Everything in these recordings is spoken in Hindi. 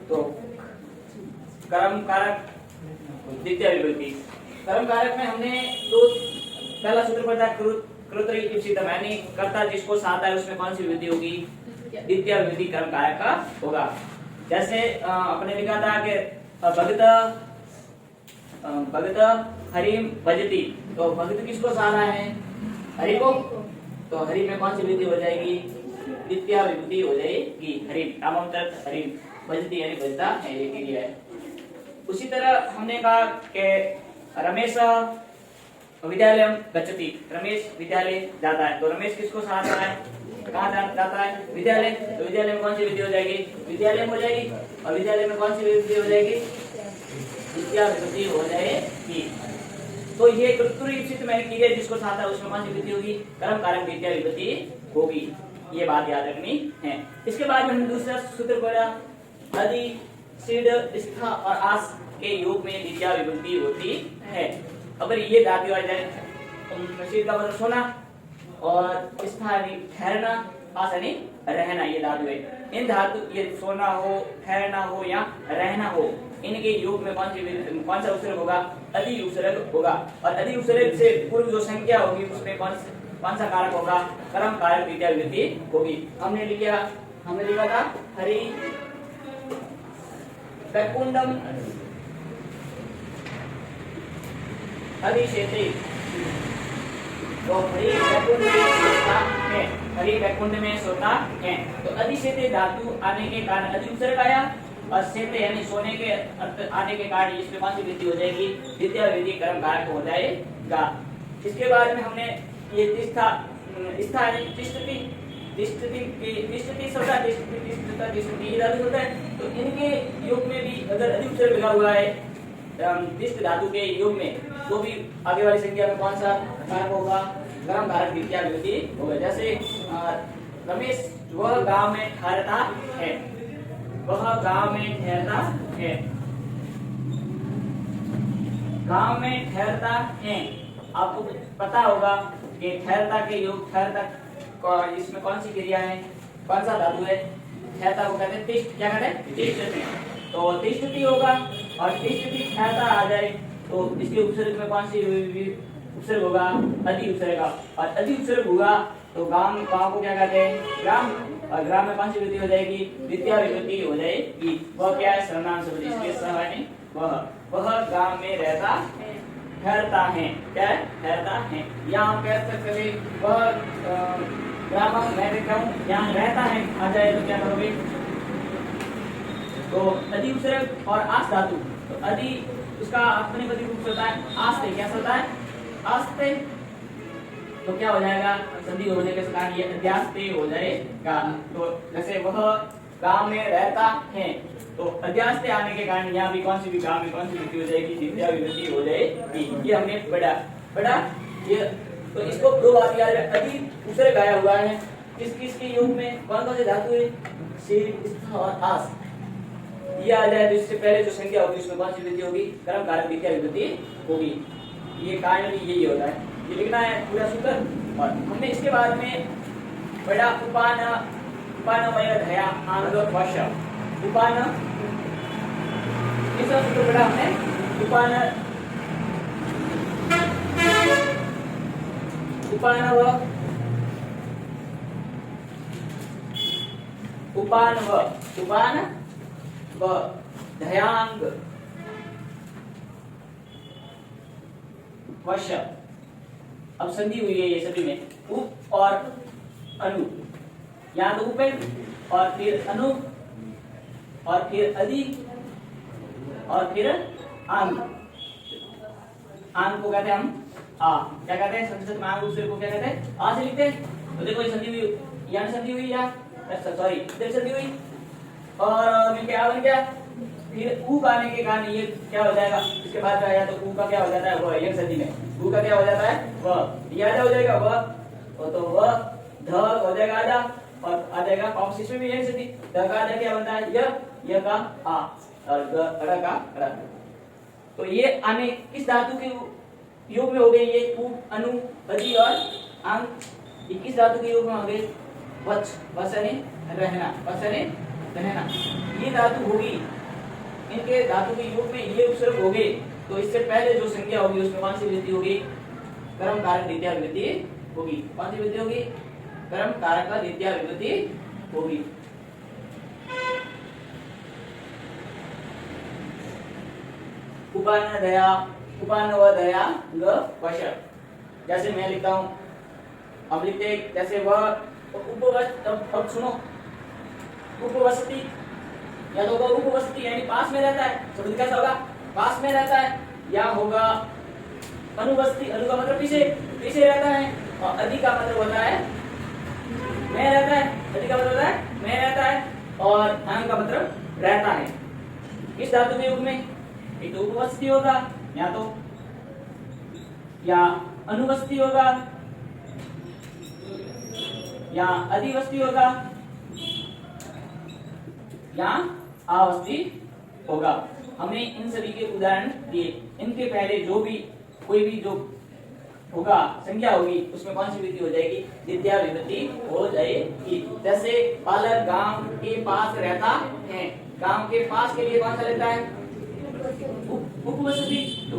तो कर्म कारक द्वितीय विभक्ति। कर्म कारक में हमने दो पहला सूत्र पढ़ा कर्तरी ईप्सितम यानी कर्ता जिसको साथ है उसमें कौन सी विभक्ति होगी? द्वितीय विभक्ति कर्म कारक का होगा। जैसे अपने लिखा था कि भगत हरिम भजती, तो भगत किसको सहारा है? हरि को। तो हरि में कौन सी विभक्ति हो जाएगी? द्वितीय विभक्ति हो जाएगी हरिम। नामम तत् हरिम भजती यानी भजता है, ये क्रिया है। उसी तरह हमने कहा कि रमेश विद्यालय गच्छति, रमेश विद्यालय जाता है। तो रमेश किसको सहारा है? कहाँ जाता है? विद्यालय। तो विद्यालय में कौन सी विधि हो जाएगी? विद्यालय में हो जाएगी। और विद्यालय में कौन सी विधि हो जाएगी? द्वितीय विभक्ति हो जाएगी। तो ये कर्तृ ईप्सित मैंने क्रिया जिसको साथ है उसमें कौन सी विधि होगी? कर्म कारक द्वितीय विभक्ति होगी। ये बात याद रखनी है। इसके बाद हमने दूसरा सूत्र पढ़ा, अधि सिड स्था और आस के योग में द्वितीय विभक्ति होती है। अगर ये धातु आ जाए तो सिड का मतलब सोना और स्था यानी ठहरना, आस यानी रहना, ये धातु है। इन धातु ये सोना हो, ठहरना हो या रहना हो, इनके योग में कौन सा उपसर्ग होगा? अधि उपसर्ग होगा। और अधि उपसर्ग से पूर्व जो संख्या होगी उसमें कौन सा कारक होगा? कर्म कारक द्वितीय विभक्ति होगी। हमने लिखा था हरि वैकुंठम अधिशेते, तो हरि वैकुंठ में सोता है, हरि वैकुंठ में सोता है। तो अधिशेते धातु आने के कारण अधि उपसर्ग आया और शेते यानी सोने के आने के कारण इसमें कौन सी विधि हो जाएगी? द्वितीय विधि कर्म कारक हो जाएगा। इसके बाद में हमने ये तिष्ठा यानी तिष्ठति शब्द ये धातु होता है। तो इनके योग में भी अगर अधि उपसर्ग लगा हुआ है तिष्ठ धातु के योग में, तो भी आगे वाली संख्या में कौन सा कारक होगा? कर्म कारक द्वितीय विभक्ति होगा। जैसे रमेश वह गांव में ठहरता है, वह गांव में ठहरता है, गांव में ठहरता है। आपको पता होगा कि ठहरता के योग ठहरता इसमें कौन सी क्रिया है? कौन सा धातु है? ठहरता को कहते हैं तिष्ठ। क्या कहते हैं? तिष्ठति। तो तिष्ठति होगा और तिष्ठति ठहरता आ जाए तो इसके उपसर्ग में कौन सी उपसर्ग होगा? अधि उपसर्ग। और अधि उपसर्ग होगा तो गांव को क्या कहते हैं? ग्राम। और ग्राम में कौन सी विभक्ति हो जाएगी? द्वितीय विभक्ति हो जाएगी। वह क्या है? सर्वनाम शब्द, इसलिए सह यानी वह गांव में रहता ठहरता है। क्या है? ठहरता है। यहाँ हम कह सकते हैं वह ग्राम मैं रहता हूँ, यहाँ रहता है आ जाए तो क्या करोगे? तो अधि उपसर्ग और आस धातु, तो अधि उसका आत्मनेपदी रूप होता है आस्ते। क्या होता है? आस्ते। तो क्या हो जाएगा? संधि होने के कारण ये अध्यास्ते हो जाएगा। तो जैसे वह गांव में रहता है, तो अध्यास्ते आने के कारण यहाँ भी कौन सी भी गांव में कौन सी विभक्ति हो जाएगी? द्वितीय विभक्ति हो जाएगी। ये हमने पढ़ा ये। तो इसको दो बात याद रखें, अधि उपसर्ग आया हुआ है किसके योग में? कौन से धातु है? सिर, स्था और आस। ये आ जाए तो इससे पहले जो संख्या होगी उसमें कौन सी विधि होगी? कर्म कारक द्वितीय विभक्ति होगी। ये कारण भी यही होता है। ये लिखना है पूरा सूत्र। और हमने इसके बाद में बड़ा उपानवय धया आंग वश, उपान तीसरा सूत्र पढ़ा हमने, उपानव धयांग वश। अब संधि हुई है ये सभी में, उप और अनु। यहाँ तो उप है और फिर अनु और फिर अधि और फिर आंग। आंग को कहते हैं हम आ। क्या कहते हैं? संस्कृत में आंग को क्या कहते हैं? आ से लिखते हैं। तो देखो ये संधि हुई, यहाँ संधि हुई या सॉरी इधर संधि हुई और मिलके आ बन गया। फिर ऊ आने के कारण ये क्या हो जाएगा? इसके बाद आया तो ऊ का क्या हो जाता है? वह। एक संधि में ऊ का क्या हो जाता है? वह। ये आधा हो जाएगा वह, तो वह ध हो जाएगा आधा और आ जाएगा पाँव। इसमें भी यही संधि, ध का आधा क्या बनता है? य का आ और ग का र। तो ये आने किस धातु के योग में हो गए? ये उ, अनु, अधि और आंग। ये किस धातु के योग में हो गए? वच। वच यानी रहना, वच यानी कहना ये धातु होगी, इनके धातु के योग में ये उपसर्ग हो गए तो इससे पहले जो संज्ञा होगी उसमें कौन सी विभक्ति होगी? कर्म कारक द्वितीय विभक्ति होगी। कौन सी विभक्ति होगी? कर्म कारक का द्वितीय विभक्ति होगी। उपानदया उपानवदया ग वश, जैसे मैं लिखता हूं, अब लिखते जैसे वह उपवस, अब सुनो, उपवसती या तो वह उपवसती यानी पास में रहता है, शब्द कैसा होगा? पास में रहता है, या होगा अनुवसती, अनु का मतलब पीछे पीछे रहता है, और अधि का मतलब होता है में रहता है, अधि का मतलब होता है में रहता है, और अन का मतलब रहता है। किस धातु के युग में? एक तो उपवसती होगा, या अनुवसती होगा, या अधिवसती होगा, या आवस्ती होगा। हमने इन सभी के उदाहरण दिए। इनके पहले जो भी कोई भी जो होगा संज्ञा होगी उसमें कौन सी विभक्ति हो जाएगी? द्वितीय विभक्ति हो जाएगी। जैसे बालक गांव के पास रहता है, गांव के पास के लिए कौन सा लेता है? उपवसती। तो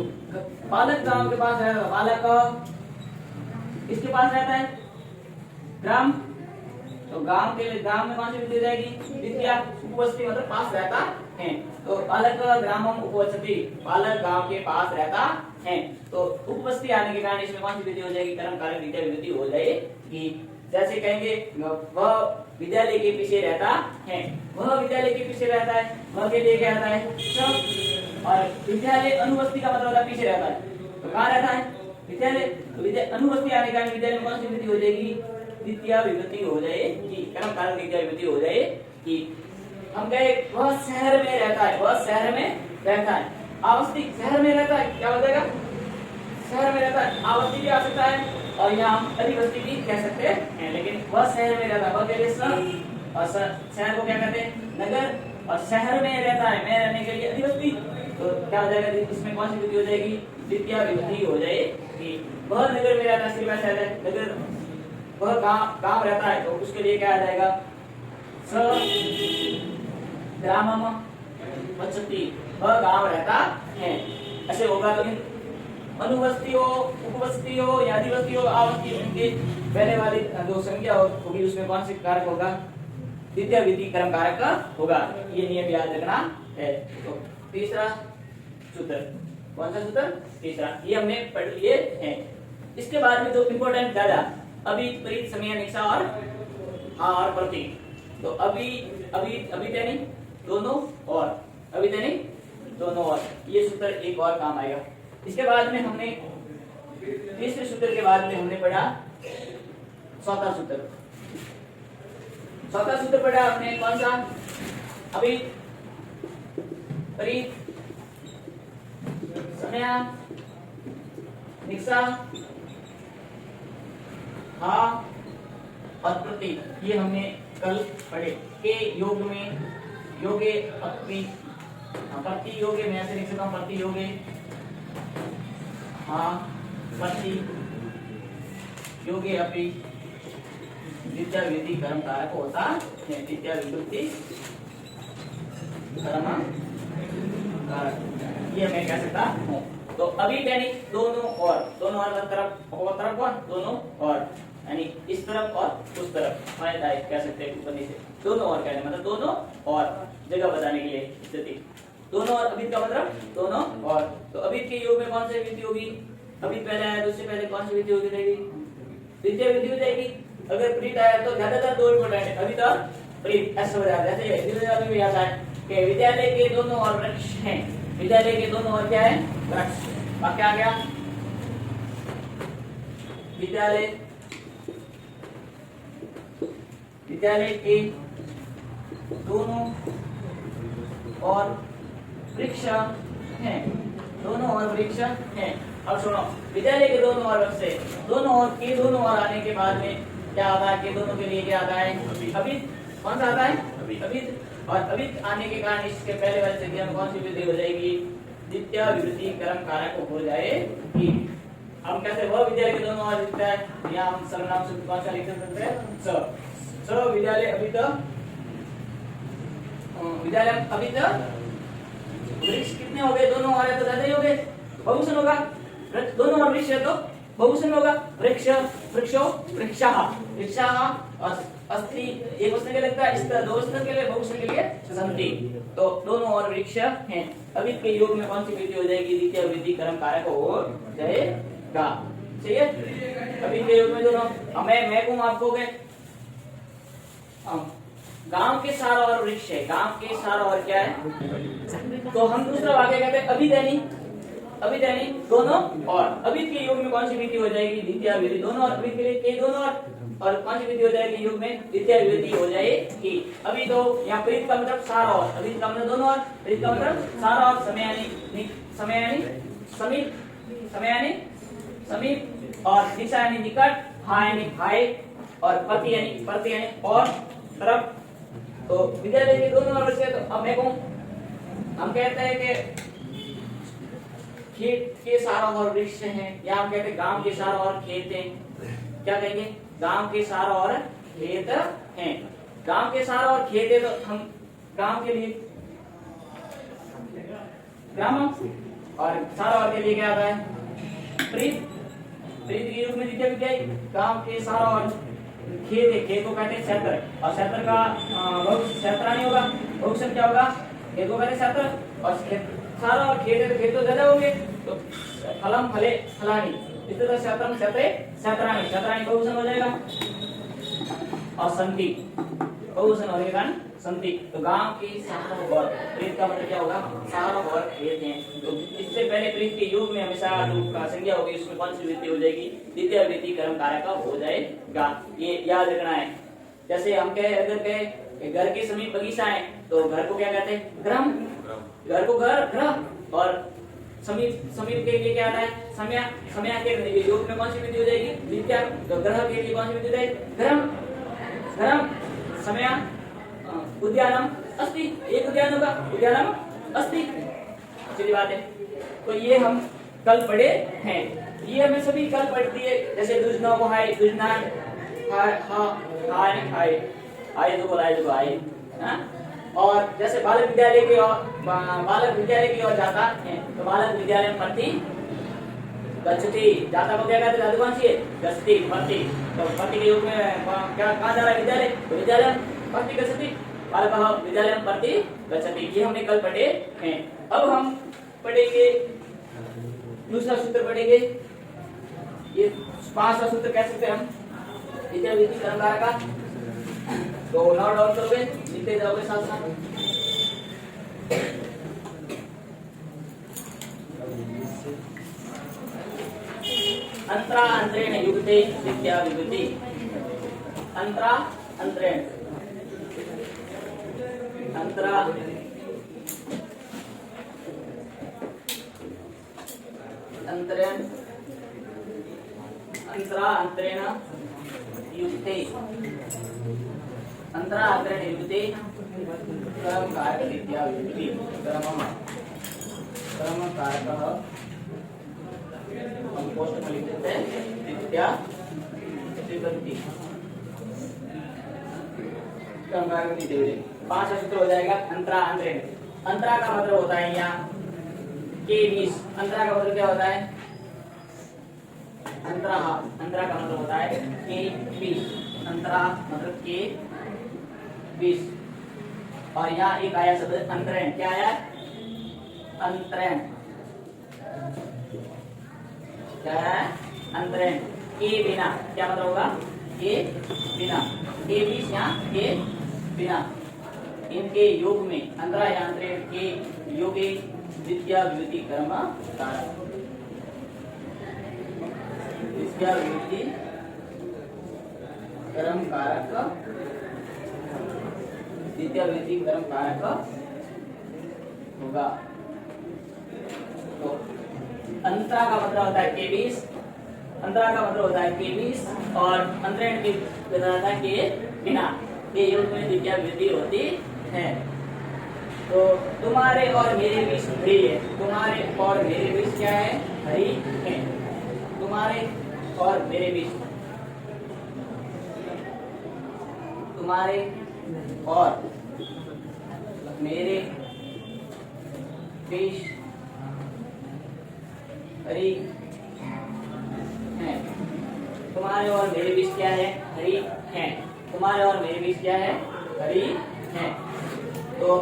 बालक गांव के पास रहता है, बालक किसके पास रहता है? ग्राम। तो गांव के लिए गांव में कौन सी विभक्ति हो जाएगी? द्वितीय। उपवसती मतलब पास रहता है, तो बालक ग्रामम उपवसती, बालक गांव के पास रहता है। तो उपवसती आने के कारण इसमें कौन सी विभक्ति हो जाएगी? कर्म कारक द्वितीय विभक्ति हो जाएगी। जैसे कहेंगे वह विद्यालय के पीछे रहता है, वह विद्यालय के पीछे रहता है, वह के लिए क्या आता है? सब। और विद्यालय अनुवस्ती का मतलब होता है पीछे रहता है, तो कहाँ रहता है? विद्यालय। तो अनुवस्ती आने के कारण विद्यालय में कौन सी विभक्ति हो जाएगी? द्वितीय विभक्ति हो जाएगी, कर्म कारक द्वितीय विभक्ति हो जाएगी। हम कहे वह शहर में रहता है, वह शहर में रहता है, आवस्ती शहर में रहता है, क्या हो जाएगा? शहर में रहता है, आवस्ती भी आ सकता है, और यहाँ हम अधिवस्ती भी कह सकते हैं, लेकिन वह शहर में रहता है, वह के लिए शहर, और शहर को क्या कहते हैं? नगर। और शहर में रहता है, में रहने के लिए अधिवस्ती, तो क्या हो जाएगा? इसमें कौन सी विभक्ति हो जाएगी? द्वितीय विभक्ति हो जाएगी। वह नगर में रहता है, सिर्फ ऐसा रहता है नगर, वह गांव रहता है, तो उसके लिए क्या आ जाएगा? स ग्रामम वसति, वह गांव रहता है, ऐसे होगा। तो अनुवस्ती हो, उपवस्ती हो, या अधिवस्ती हो, आवस्ती, इनके पहले वाली जो संज्ञा होगी उसमें कौन सी कारक होगा? द्वितीय विभक्ति कर्म कारक होगा। ये नियम याद रखना है। तो तीसरा सूत्र, कौन सा सूत्र? तीसरा, ये हमने पढ़ लिए हैं। इसके बाद में जो इम्पोर्टेंट ज्यादा अभी परित समय निक्षा और प्रति, तो अभी अभी अभी नहीं दोनों, और अभी नहीं दोनों, और ये सूत्र एक और काम आएगा। इसके बाद में हमने तीसरे सूत्र के बाद में हमने पढ़ा चौथा सूत्र। चौथा सूत्र पढ़ा हमने कौन सा? अभी परित समय निक्षा और प्रति, ये हमने कल पढ़े। के योग में योगे अपि, प्रति योगे में ऐसे लिख सकता हूं, प्रति योगे प्रति योगे अपि द्वितीय विभक्ति कर्म कारक होता है। द्वितीय विभक्ति कर्म कारक, ये मैं कह सकता हूं। तो अभी यानी दोनों और तरफ कौन? दोनों और, यानी इस तरफ और उस तरफ, कह सकते हैं ऊपर नीचे। दोनों और कहने मतलब दोनों और, जगह बताने के लिए स्थिति। दोनों और अभी का मतलब दोनों और। तो अभी के योग में कौन सी विधि होगी? अभी पहले आया तो उससे पहले कौन सी विधि होगी? द्वितीय विधि हो जाएगी। अगर प्रीत आया तो ज्यादातर दो इंपोर्टेंट है, अभी तो प्रीत ऐसा हो जाता है। जैसे भी आता है कि विद्यालय के दोनों और वृक्ष हैं, विद्यालय के दोनों और क्या है? वृक्ष। वाक्य आ गया, विद्यालय के दोनों और वृक्ष हैं, दोनों और वृक्ष हैं। अब सुनो, विद्यालय के दोनों और वृक्ष से दोनों और के दोनों और आने के बाद में क्या आता है? के दोनों के लिए क्या आता है? अभी कौन सा आता है? अभी। और अभी आने के कारण इसके पहले वाली संज्ञा में कौन सी विधि हो जाएगी? द्वितीय विभक्ति कर्म कारक हो जाएगी। हम कैसे? वह विद्यालय के दोनों और लिखता है, यहाँ हम सर्वनाम शब्द कौन सा लिख सकते हैं? स विद्यालय अभी तो विद्यालय अभी तो वृक्ष कितने हो गए, दोनों और है तो ज्यादा ही हो गए, बहुवचन होगा। दोनों और वृक्ष है तो बहुवचन होगा। वृक्ष, वृक्षो, वृक्षाः, वृक्षाः। अस्ति एक वचन के लगता है, इस तरह दो वचन के लिए, बहुवचन के लिए सन्ति। तो दोनों और वृक्ष हैं। अभी के योग में कौन सी विधि हो जाएगी, द्वितीय विधि कर्म कारक हो जाएगा। ठीक है, अभी के योग में दोनों मैं कहूं आपको के गांव के सार और वृक्ष है, गांव के सार और क्या है, तो हम दूसरा वाक्य कहते हैं अभिदैनी, अभिदैनी दोनों और। अभी के योग में कौन सी विधि हो जाएगी, द्वितीय विधि। दोनों और अभी के लिए के दोनों और कौन सी विधि हो जाएगी योग में, द्वितीय विधि हो जाएगी। अभी तो यहाँ प्रीत का मतलब सार और, अभी का मतलब दोनों और, प्रीत का मतलब सार और, समयानी समयानी समीप, समयानी समीप, और दिशा यानी निकट, हाँ यानी भाई, और पति यानी और तरफ। तो विद्यालय के दोनों और से, तो अब मैं कहूं, हम कहते हैं कि खेत के सारा और वृक्ष हैं, या हम कहते हैं गांव के सारा और खेत हैं। क्या कहेंगे, गांव के सारा और खेत हैं। गांव के सारा और खेत है तो हम गांव के लिए ग्राम, और सारा और के लिए क्या आता है, प्रीत। प्रीत के रूप में द्वितीय विधि आई। गांव के सारा और खेत है, खेत को कहते हैं क्षेत्र, और क्षेत्र का क्षेत्रानी होगा, बहुवचन क्या होगा, खेत को कहते हैं क्षेत्र। और सारा और खेत है तो खेत तो ज्यादा होंगे, तो फलम फले फलानी, इस तरह क्षेत्रम क्षेत्रे क्षेत्रानी, क्षेत्रानी बहुवचन हो जाएगा। और संति बहुवचन होने के कारण संति। तो गांव की सारा और, प्रीत का मतलब क्या होगा, सारा और खेत हैं। तो इससे पहले प्रीत के योग में हमेशा रूप का संज्ञा होगी, इसमें कौन सी वृत्ति हो जाएगी, द्वितीय वृत्ति कर्म कारक हो जाएगा। ये याद रखना है। जैसे हम कहे, अगर कहे घर के समीप बगीचा है तो घर को क्या कहते हैं, ग्राम। घर को घर, ग्रह। और समीप के लिए क्या आता है, समया। समया के योग में कौन सी विधि हो जाएगी, द्वितीय। तो ग्रह के लिए कौन सी विधि हो जाएगी, ग्रह। ग्रह समया। उद्यानम अस्ति, एक उद्यान होगा, उद्यानम अस्ति। चलिए बात है। तो ये हम कल पढ़े हैं, ये हमें सभी कल पढ़ दिए। जैसे दुजना को हाय, दुजना हाय, हाय आए जो बोला, जो आए। और जैसे बालक विद्यालय की ओर जाता है तो बालक विद्यालय पढ़ती गच्छति, जाता को क्या कहते हैं, कौन सी है, गच्छति, पढ़ती। तो पढ़ती के योग में क्या कहाँ जा रहा है, विद्यालय, तो विद्यालय पढ़ती गच्छति, बालकः विद्यालय पढ़ती गच्छति। ये हमने कल पढ़े हैं। अब हम पढ़ेंगे दूसरा सूत्र पढ़ेंगे। ये पांचवा सूत्र कह सकते हैं हम द्वितीय विधि कर्म कारक का। तो नोट डाउन करोगे, लिखते जाओगे साथ साथ। अंतरा अंतरेण युक्ते द्वितीया विभूति। अंतरा अंतरेण, अंतरा अंतरेण, अंतरा अंतरेण युक्ते, अंतरा अंतरेण युक्ते कर्म कारक द्वितीया विभूति। कर्म कारक हम पोस्ट में लिख देते हैं द्वितीया विभक्ति। कर्म कारक द्वितीय विभक्ति। पांचवा सूत्र हो जाएगा अंतरा अंतरेण। अंतरा का मतलब होता है यहाँ के 20। अंतरा का मतलब क्या होता है, अंतरा, अंतरा का मतलब होता है के 20। अंतरा मतलब के 20। और यहाँ एक आया शब्द अंतरेण। क्या आया, अंतरेण। क्या है, अंतरेण। के बिना, क्या मतलब होगा, के बिना। के 20 यहाँ के बिना। इनके योग में अंतरा या अंतरेण के योगे द्वितीया विभूति कर्म कारक। द्वितीया विभूति कर्म कारक, द्वितीय विभूति कर्म कारक होगा। तो अंतरा का मतलब होता है के 20। अंतरा का मतलब होता है के 20 और अंतरेण की होता है के बिना। ये योग में द्वितीय विभूति होती है। तो तुम्हारे और मेरे बीच हरि है। तुम्हारे और मेरे बीच क्या है, हरि है। तुम्हारे और मेरे बीच, तुम्हारे और मेरे बीच हरी है। तुम्हारे और मेरे बीच क्या है? हरी है। तुम्हारे और मेरे बीच क्या है? हरी है। तो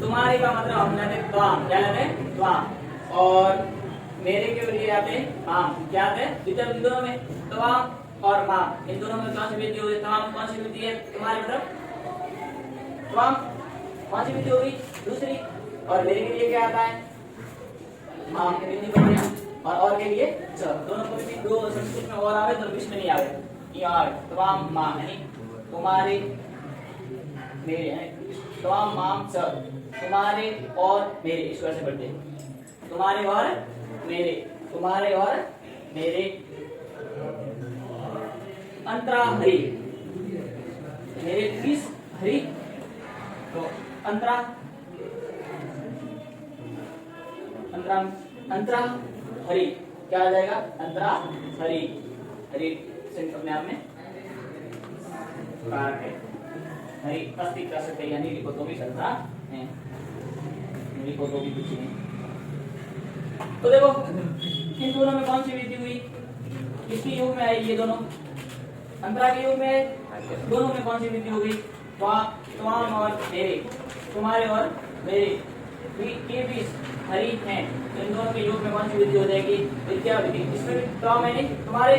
तुम्हारे का मतलब हम लेते हैं त्वाम, क्या लेते हैं? त्वाम। और मेरे के लिए आते हैं माम, क्या आते हैं? द्वितीय विभक्ति दोनों में त्वाम और माम, इन दोनों में कौन सी विभक्ति होगी? त्वाम कौन सी विभक्ति है? तुम्हारे मतलब त्वाम कौन सी विभक्ति होगी? दूसरी। और मेरे के लिए क्या आता है? माम के लिए पढ़ते हैं। और के लिए च। दोनों को भी दो संस्कृत में और आवे तो बीच में नहीं आवे, ये आवे त्वाम माम, यानी तुम्हारे मेरे, यानी त्वाम माम च, तुम्हारे और मेरे, इस तरह से पढ़ते हैं। तुम्हारे और मेरे, तुम्हारे और मेरे। अंतरा हरि, मेरे बीच हरि, तो अंतरा अंतरा अंतरा हरि क्या आ जाएगा? अंतरा हरि। हरि अपने आप में कारक है। हरि अस्ति कर सकते हैं, यानी लिखो तो भी सकता है, लिखो तो भी कुछ नहीं। तो देखो इन दोनों में कौन सी विधि हुई? किसके योग में आई? ये दोनों अंतरा के योग में। दोनों में कौन सी विधि होगी? त्वाम और मेरे, तुम्हारे और मेरे के बीच हरि हैं। इन दोनों के योग में कौन सी विधि हो जाएगी? विद्या विधि। इसमें भी त्वाम यानी तुम्हारे,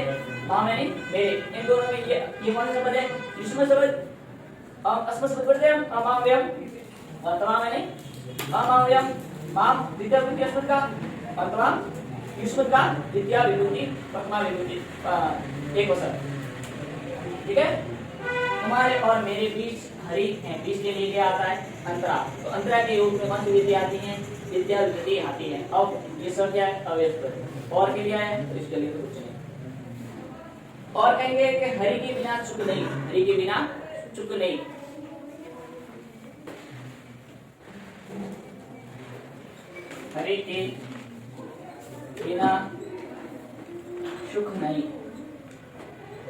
माम यानी मेरे। इन दोनों में ये कौन सा शब्द है? युष्म शब्द। अस्म शब्द पढ़ते हैं हम, अमाव्यम। और त्वाम यानी अमाव्यम, माम द्वितीय विभक्ति अस्मत् का, और त्वाम युष्मत् का द्वितीय विभक्ति प्रथमा विभक्ति एक वचन। ठीक है। तुम्हारे और मेरे बीच हरि है। बीच के लिए क्या आता है? अंतरा। तो अंतरा के योग में कौन सी विधि आती है? विद्या विधि आती है। अब ये सब क्या है? अव्यक्त। और के लिए है तो इसके लिए तो कुछ नहीं। और कहेंगे कि हरि के बिना चुप नहीं, हरि के बिना चुप नहीं। हरि के बिना सुख नहीं,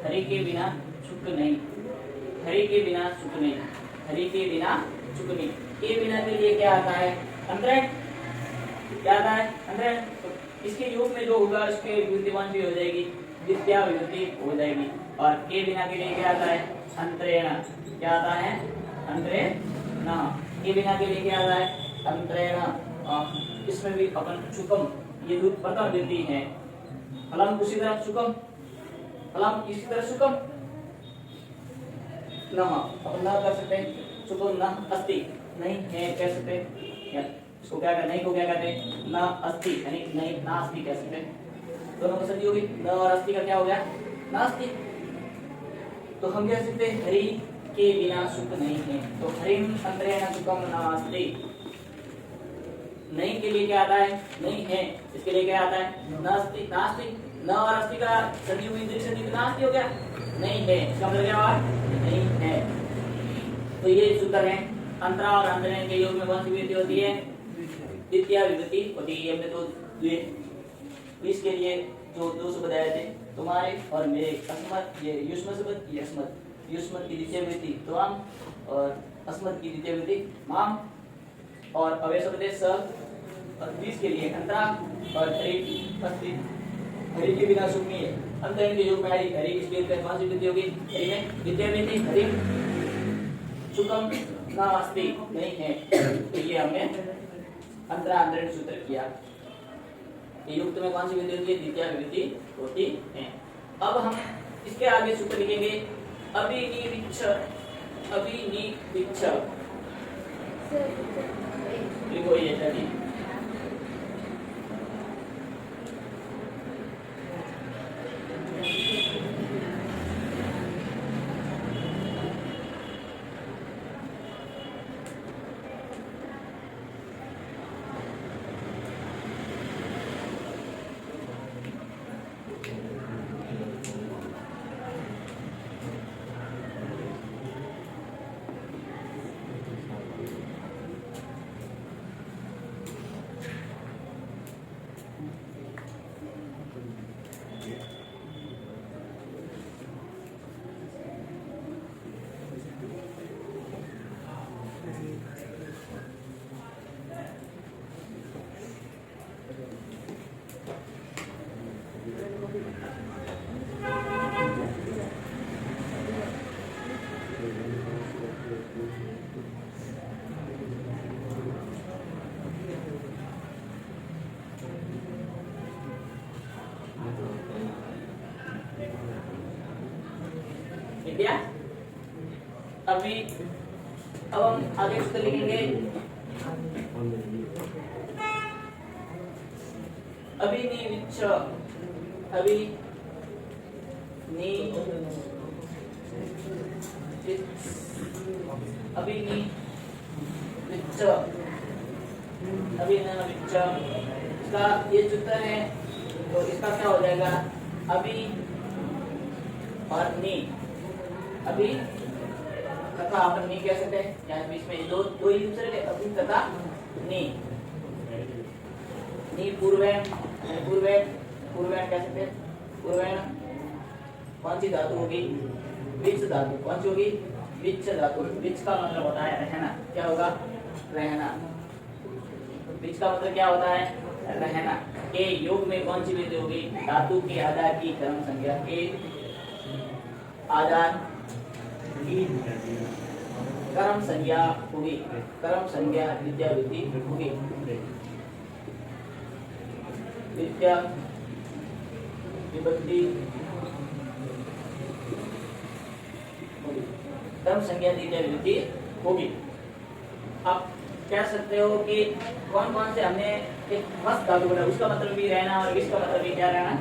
हरि के बिना सुख नहीं, हरि के बिना सुख नहीं, हरि के बिना सुख नहीं। के बिना के लिए क्या आता है? अंतरण। क्या आता है? अंतरण। तो इसके योग में जो होगा उसके विभक्ति कौन सी हो जाएगी? द्वितीय विभक्ति हो जाएगी। और के बिना के लिए क्या आता है? अंतरेण। क्या आता है? अंतरेण। के बिना के लिए क्या आता है? अंतरेण। इसमें भी अपन चुकम, ये प्रथम विभक्ति है। फलम उसी तरह चुकम, फलम इसी तरह सुकम। नम अपन न कर सकते हैं, चुकम न अस्ति, नहीं है कह सकते हैं। इसको क्या कहते? नहीं को क्या कहते हैं? न अस्ति, यानी नहीं ना अस्ति कह सकते हैं। दोनों में संधि होगी। न और अस्ति का क्या हो गया? नास्ति। तो हम कह सकते हैं हरि के बिना सुख नहीं है। तो हरिम अंतरेण सुखम नास्ति। नहीं के लिए क्या आता है? नहीं है। इसके लिए क्या आता है? नास्ति। नास्ति न और अस्ति का संधि हुई, इंद्रिय संधि नास्ति हो गया, नहीं है। इसका मतलब क्या हुआ? नहीं है। तो ये सूत्र है। अंतरा और अंतरेण के योग में कौन सी विभक्ति होती है? द्वितीय विभक्ति होती है। हमने तो इसके लिए जो दो शब्द आए थे, तुम्हारे और मेरे, अस्मत्, ये युष्म शब्द, ये अस्मत्। युष्मत् की द्वितीय विभक्ति त्वाम और अस्मत् की द्वितीय विभक्ति माम, और अवय शब्द है स, और बीस के लिए अंतरा और हरि अस्ति। हरि के बिना सुख नहीं है। अंतरेण के योग में हरि, हरि किस विभक्ति में कौन सी विभक्ति होगी? हरि में द्वितीय विभक्ति हरि सुखम नास्ति, नहीं है। तो ये हमने अंतरा अंतरेण सूत्र किया। युक्त में कौन सी विभक्ति होती है? द्वितीय विभक्ति होती है। अब हम इसके आगे सूत्र लिखेंगे अभिनिविच्छ। अभिनिविच्छ लिखो ये सभी। विद्या। अभी अब हम आगे सूत्र लिखेंगे। अभी नी विच्छ, अभी नी अभी नी विच्छ, अभी न विच्छ, इसका ये सूत्र है। तो इसका क्या हो जाएगा? अभी और नी, अभी तथा अपन नी कह सकते हैं, यहाँ बीच में दो दो ही दूसरे के अभी तथा नी। नी पूर्वेण, पूर्वेण पूर्वेण कह सकते हैं। पूर्वेण कौन सी धातु होगी? विच्छ धातु। कौन सी होगी? विच्छ धातु। विच्छ का मतलब होता है रहना। क्या होगा? रहना। विच्छ का मतलब क्या होता है? रहना। के योग में कौन सी विधि होगी? धातु के आधार की क्रम संख्या के आधार की क्रम संज्ञा होगी। क्रम संज्ञा विद्या विधि होगी। विद्या विभक्ति होगी। क्रम संज्ञा विद्या विभक्ति होगी। आप कह सकते हो कि कौन कौन से हमने एक मस्त धातु बोला, उसका मतलब भी रहना और इसका मतलब भी क्या रहना,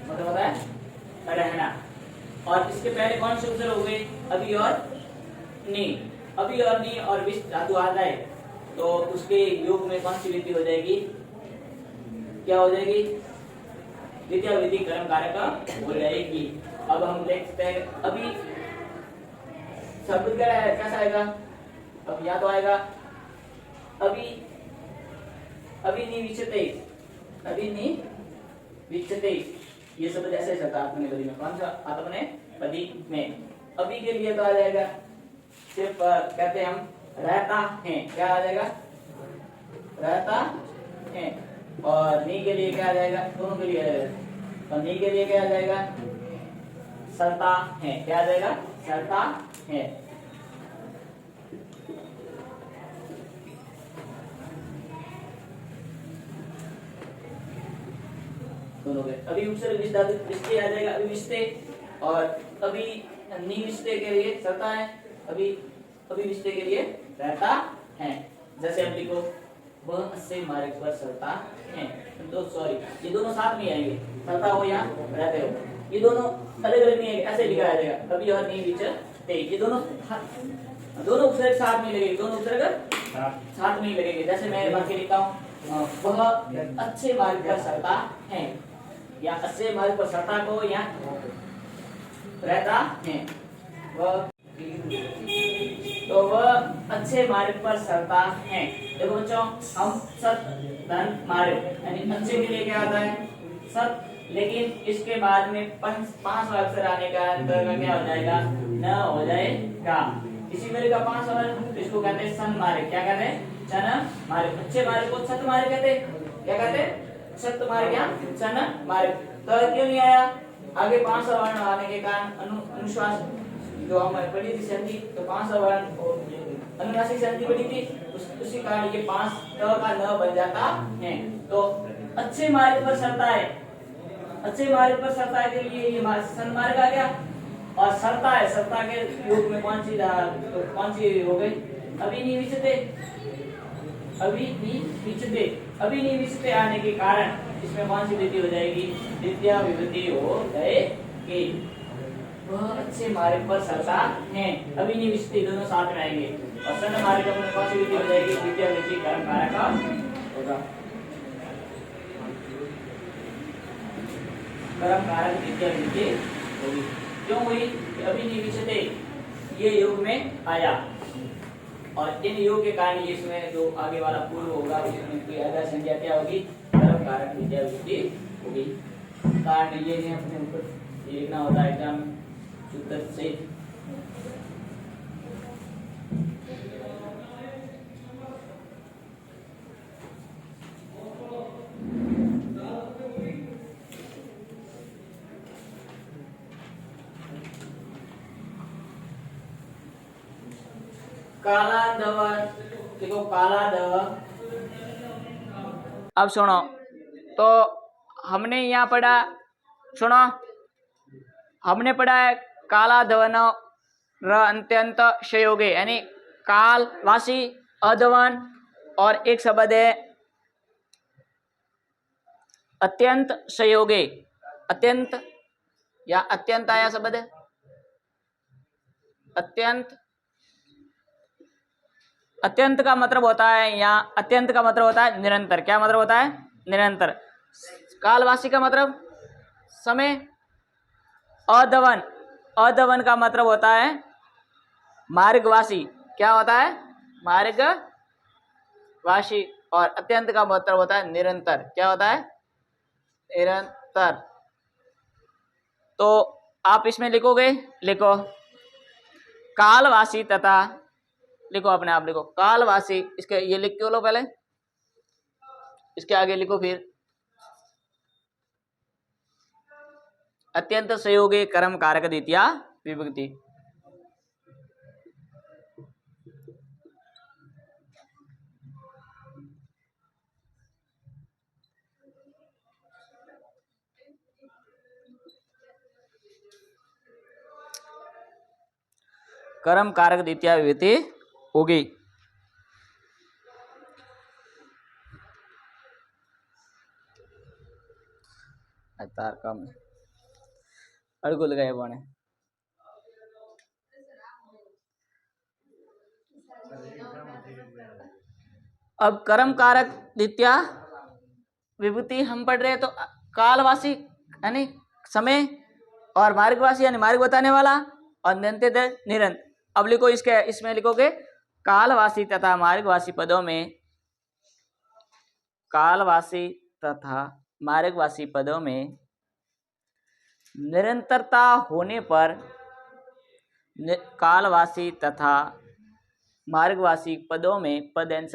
मतलब होता है रहना। और इसके पहले कौन से उत्तर हो गए? अभी और नी। अभी और नी और विच धातु आ जाए तो उसके योग में कौन सी विधि हो जाएगी? क्या हो जाएगी? द्वितीय विधि कर्म कारक हो जाएगी। अब हम देखते हैं अभी शब्द क्या है, कैसा आएगा? अब या तो आएगा अभी, अभी नी विचते, अभी नी विचते, ये शब्द ऐसे चलता है आत्मनेपदी में। कौन सा? आत्मनेपदी में। अभी के लिए तो आ जाएगा सिर्फ कहते हैं हम रहता है। क्या आ जाएगा? रहता है। और नी के लिए क्या आ जाएगा? दोनों के लिए आ जाएगा। और नी के लिए क्या आ जाएगा? सरता है। क्या आ जाएगा? सरता है। दोनों के अभी उपसर्ग विच धातु विस्ते आ जाएगा। अभी विस्ते और अभी नी विस्ते के लिए सरता है। अभी अभी विस्ते के लिए रहता है। जैसे हम लिखो वह अस्य मार्ग पर चलता है। तो सॉरी, ये दोनों साथ में आएंगे। चलता हो या रहते हो, ये दोनों अलग अलग नहीं आएंगे, ऐसे लिखा जाएगा। अभी और नी विच ते, ये दोनों दोनों उपसर्ग साथ में लगेंगे। दोनों उपसर्ग साथ में ही लगेंगे। जैसे मैं वाक्य लिखता हूँ वह अच्छे मार्ग पर चलता है, या अच्छे मार्ग पर चलता को या रहता है। वह तो वह अच्छे मार्ग पर चलता है। देखो बच्चों, हम सत धन मार्ग यानी अच्छे के लिए क्या आता है? सत। लेकिन इसके बाद में पांचवा अक्षर आने का क्या हो जाएगा? न हो जाएगा। इसी मेरे का पांचवा इसको कहते हैं सन मार्ग। क्या कहते हैं? सन मार्ग। अच्छे मार्ग को सत मार्ग कहते हैं। क्या कहते हैं? सत मार्ग या सन मार्ग। तो क्यों नहीं आया? आगे पांचवा वर्ण आने के कारण अनुश्वास जो हमने पढ़ी थी संधि, तो पांचवा वर्ण अनुनासिक संधि पढ़ी थी, उसी कारण ये पांच त का न बन जाता है। तो अच्छे मार्ग पर चलता है, अच्छे मार्ग पर चलता है के लिए ये सन मार्ग आ गया। और सरता है, सरता के योग में कौन सी हो गई? अभी नहीं विचते, अभी नहीं विचते। अभी नहीं विचते आने के कारण इसमें कौन सी विधि हो जाएगी? द्वितीय विभूति हो जाएगी। वह अच्छे मार्ग पर चलता है। अभी नहीं विचते, दोनों साथ में आएंगे। और सन मार्ग में कौन सी विधि हो जाएगी? द्वितीय विधि कर्म कारक होगा। कर्म कारक द्वितीय विधि होगी। क्यों हुई? अभी नहीं विचते ये योग में आया, और इन योग के कारण इसमें जो आगे वाला पूर्व होगा उसमें कोई आधार संख्या क्या होगी? कर्म कारक द्वितीय विधि होगी। कारण ये नहीं अपने ऊपर लिखना होता है एग्जाम सूत्र से। कालांधव, देखो कालांधव। अब सुनो, तो हमने यहाँ पढ़ा, सुनो, हमने पढ़ा है काला धवन र अंत्यंत संयोगे यानी कालवासी अधवन और एक शब्द है अत्यंत संयोगे। अत्यंत या अत्यंत आया शब्द है अत्यंत। अत्यंत का मतलब होता है या अत्यंत का मतलब होता है निरंतर। क्या मतलब होता है? निरंतर। कालवासी का मतलब समय। अधवन, अधवन का मतलब होता है मार्गवासी। क्या होता है? मार्गवासी। और अत्यंत का मतलब होता है निरंतर। क्या होता है? निरंतर। तो आप इसमें लिखोगे, लिखो कालवासी तथा, लिखो अपने आप लिखो कालवासी। इसके ये लिख के लो पहले, इसके आगे लिखो फिर अत्यंत संयोगी कर्म कारक द्वितीया विभक्ति। कर्म कारक द्वितीया विभक्ति होगी। तार कम अड़गो लगाए बने। अब कर्म कारक द्वितीया विभूति हम पढ़ रहे हैं तो कालवासी यानी समय और मार्गवासी यानी मार्ग बताने वाला और निरंतर। अब लिखो इसके, इसमें लिखोगे कालवासी तथा मार्गवासी पदों में, कालवासी तथा मार्गवासी पदों में निरंतरता होने पर, कालवासी तथा मार्गवासी पदों में, पद यानी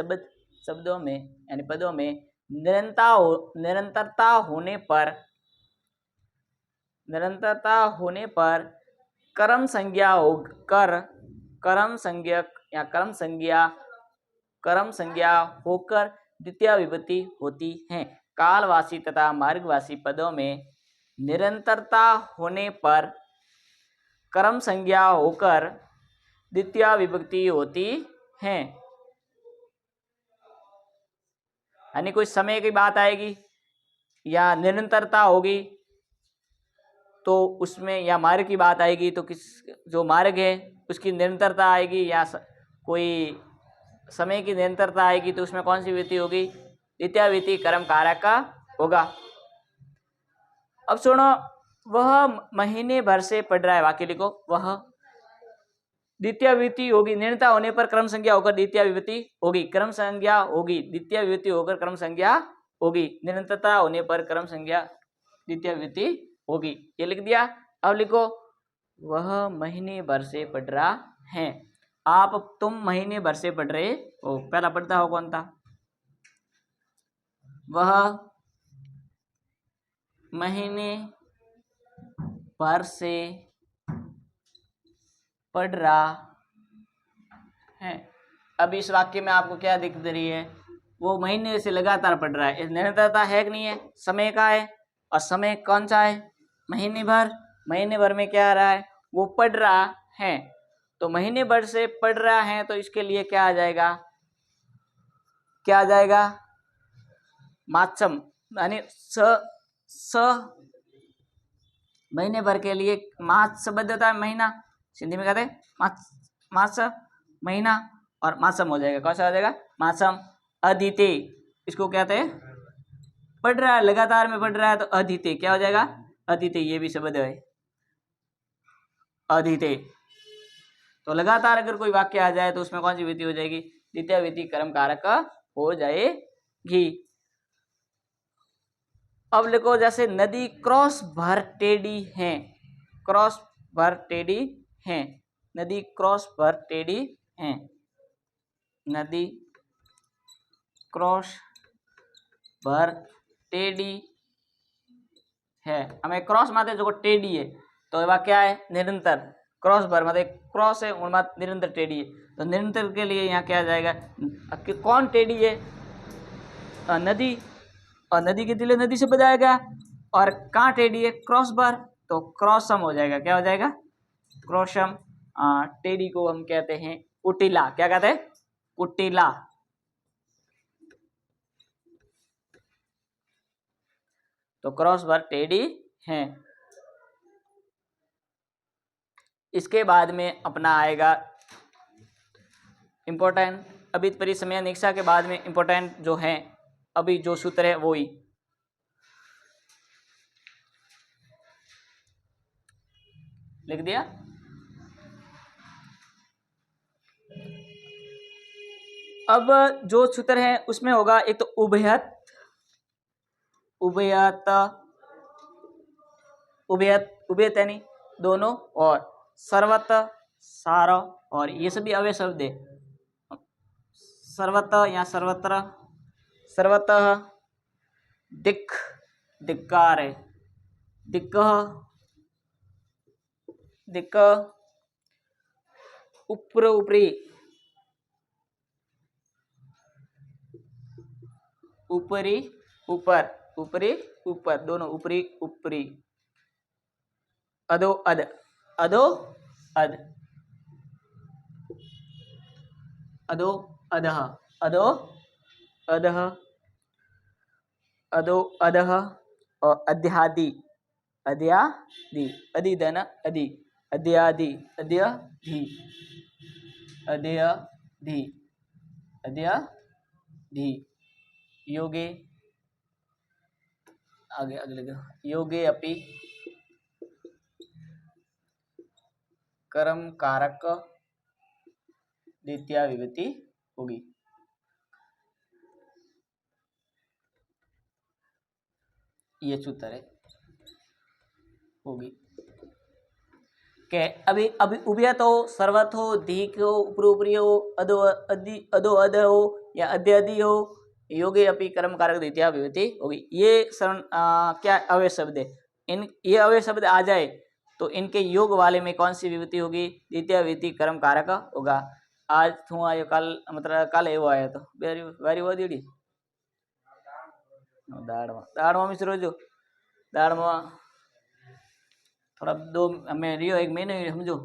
शब्दों में यानी पदों में निरंतरता होने पर कर्म संज्ञा होकर द्वितीय विभक्ति होती है। कालवासी तथा मार्गवासी पदों में निरंतरता होने पर कर्म संज्ञा होकर द्वितीय विभक्ति होती है। यानी कोई समय की बात आएगी या निरंतरता होगी तो उसमें, या मार्ग की बात आएगी तो किस, जो मार्ग है उसकी निरंतरता आएगी, या कोई समय की निरंतरता आएगी तो उसमें कौन सी विभक्ति होगी? द्वितीय विभक्ति कर्म कारक का होगा। अब सुनो, वह महीने भर से पढ़ रहा है, वाक्य लिखो वह द्वितीय विभक्ति होगी। निरंतरता होने पर क्रम संज्ञा होकर द्वितीय विभक्ति होगी। क्रम संज्ञा होगी, द्वितीय विभक्ति होकर क्रम संज्ञा होगी। निरंतरता होने पर क्रम संज्ञा द्वितीय विभक्ति होगी। ये लिख दिया। अब लिखो वह महीने भर से पढ़ रहा है। तुम महीने भर से पढ़ रहे हो। पहला पढ़ता हो कौन था? वह महीने भर से पढ़ रहा है। अब इस वाक्य में आपको क्या दिख रही है? वो महीने से लगातार पढ़ रहा है। निरंतरता है कि नहीं है? समय का है, और समय कौन सा है? महीने भर। महीने भर में क्या आ रहा है? वो पढ़ रहा है। तो महीने भर से पढ़ रहा है तो इसके लिए क्या आ जाएगा? क्या आ जाएगा? मात्सम, यानी स महीने भर के लिए मास शब्द होता है महीना, हिंदी में कहते हैं मास महीना, और मासम हो जाएगा। कौन सा हो जाएगा? मासम। अदिते, इसको कहते हैं पढ़ रहा है, लगातार में पढ़ रहा है तो अदिते क्या हो जाएगा? अदिते। ये भी शब्द है अदिते। तो लगातार अगर कोई वाक्य आ जाए तो उसमें कौन सी विधि हो जाएगी? द्वितीय विधि कर्म कारक हो जाएगी। अब लिखो जैसे नदी क्रॉस भर टेढ़ी है। क्रॉस भर टेढ़ी है। नदी क्रॉस भर टेढ़ी है। नदी क्रॉस भर टेढ़ी है। हमें क्रॉस माते जो टेढ़ी है तो वह क्या है? निरंतर। क्रॉस भर मतलब क्रॉस है और मात निरंतर टेढ़ी है। तो निरंतर के लिए यहाँ क्या आ जाएगा? कौन टेढ़ी है? नदी। और नदी के दिले नदी से बजाएगा। और कहाँ टेढ़ी है? क्रॉस भर। तो क्रॉसम हो जाएगा। क्या हो जाएगा? क्रॉसम। टेढ़ी को हम कहते हैं कुटिला। क्या कहते हैं? कुटिला। तो क्रॉस बार टेढ़ी है। इसके बाद में अपना आएगा इंपॉर्टेंट, अभी परिसमय निष्ठा के बाद में इंपॉर्टेंट जो है अभी जो सूत्र है वो ही लिख दिया। अब जो सूत्र है उसमें होगा एक तो उभयत, उभयत, उभयत, उभयत यानी दोनों, और सर्वत, सार, और ये सभी अवय शब्द है। सर्वत या सर्वत्र, सर्वतः, दिक्, धिक्कार है, दिक्क, दिक्क, ऊपर, ऊपरी, ऊपरी, ऊपर, ऊपरी, ऊपर, दोनों, ऊपरी, ऊपरी, अधो, अध, अधो, अध, अधो, अधः, अधो, अधः, अधो, अधः, और अध्यादि, अध्यादि, अधिधन, अधि, अध्यादि, अध्याधि, अध्याधि, अध्याधि, योगे, आगे अगले योगे अपि कर्म कारक द्वितीया विभूति होगी। ये सूत्र है होगी के अभी अभी उभयत हो, सर्वत हो, दीक हो, ऊपरी ऊपरी हो, अधो अधि, अधो अध हो या अध्यादि हो, योगे अपि कर्म कारक द्वितीया विभूति होगी। ये क्या अवय शब्द है? इन ये अवय शब्द आ जाए तो इनके योग वाले में कौन सी विभूति होगी? द्वितीय विभूति कर्म कारक होगा। आज थू आयो कल मतलब कल एवो आयो तो वारी वो दीड़ी दाड़ में मिश्रो जो दाड़ में थोड़ा दो हमें रियो एक महीने समझो,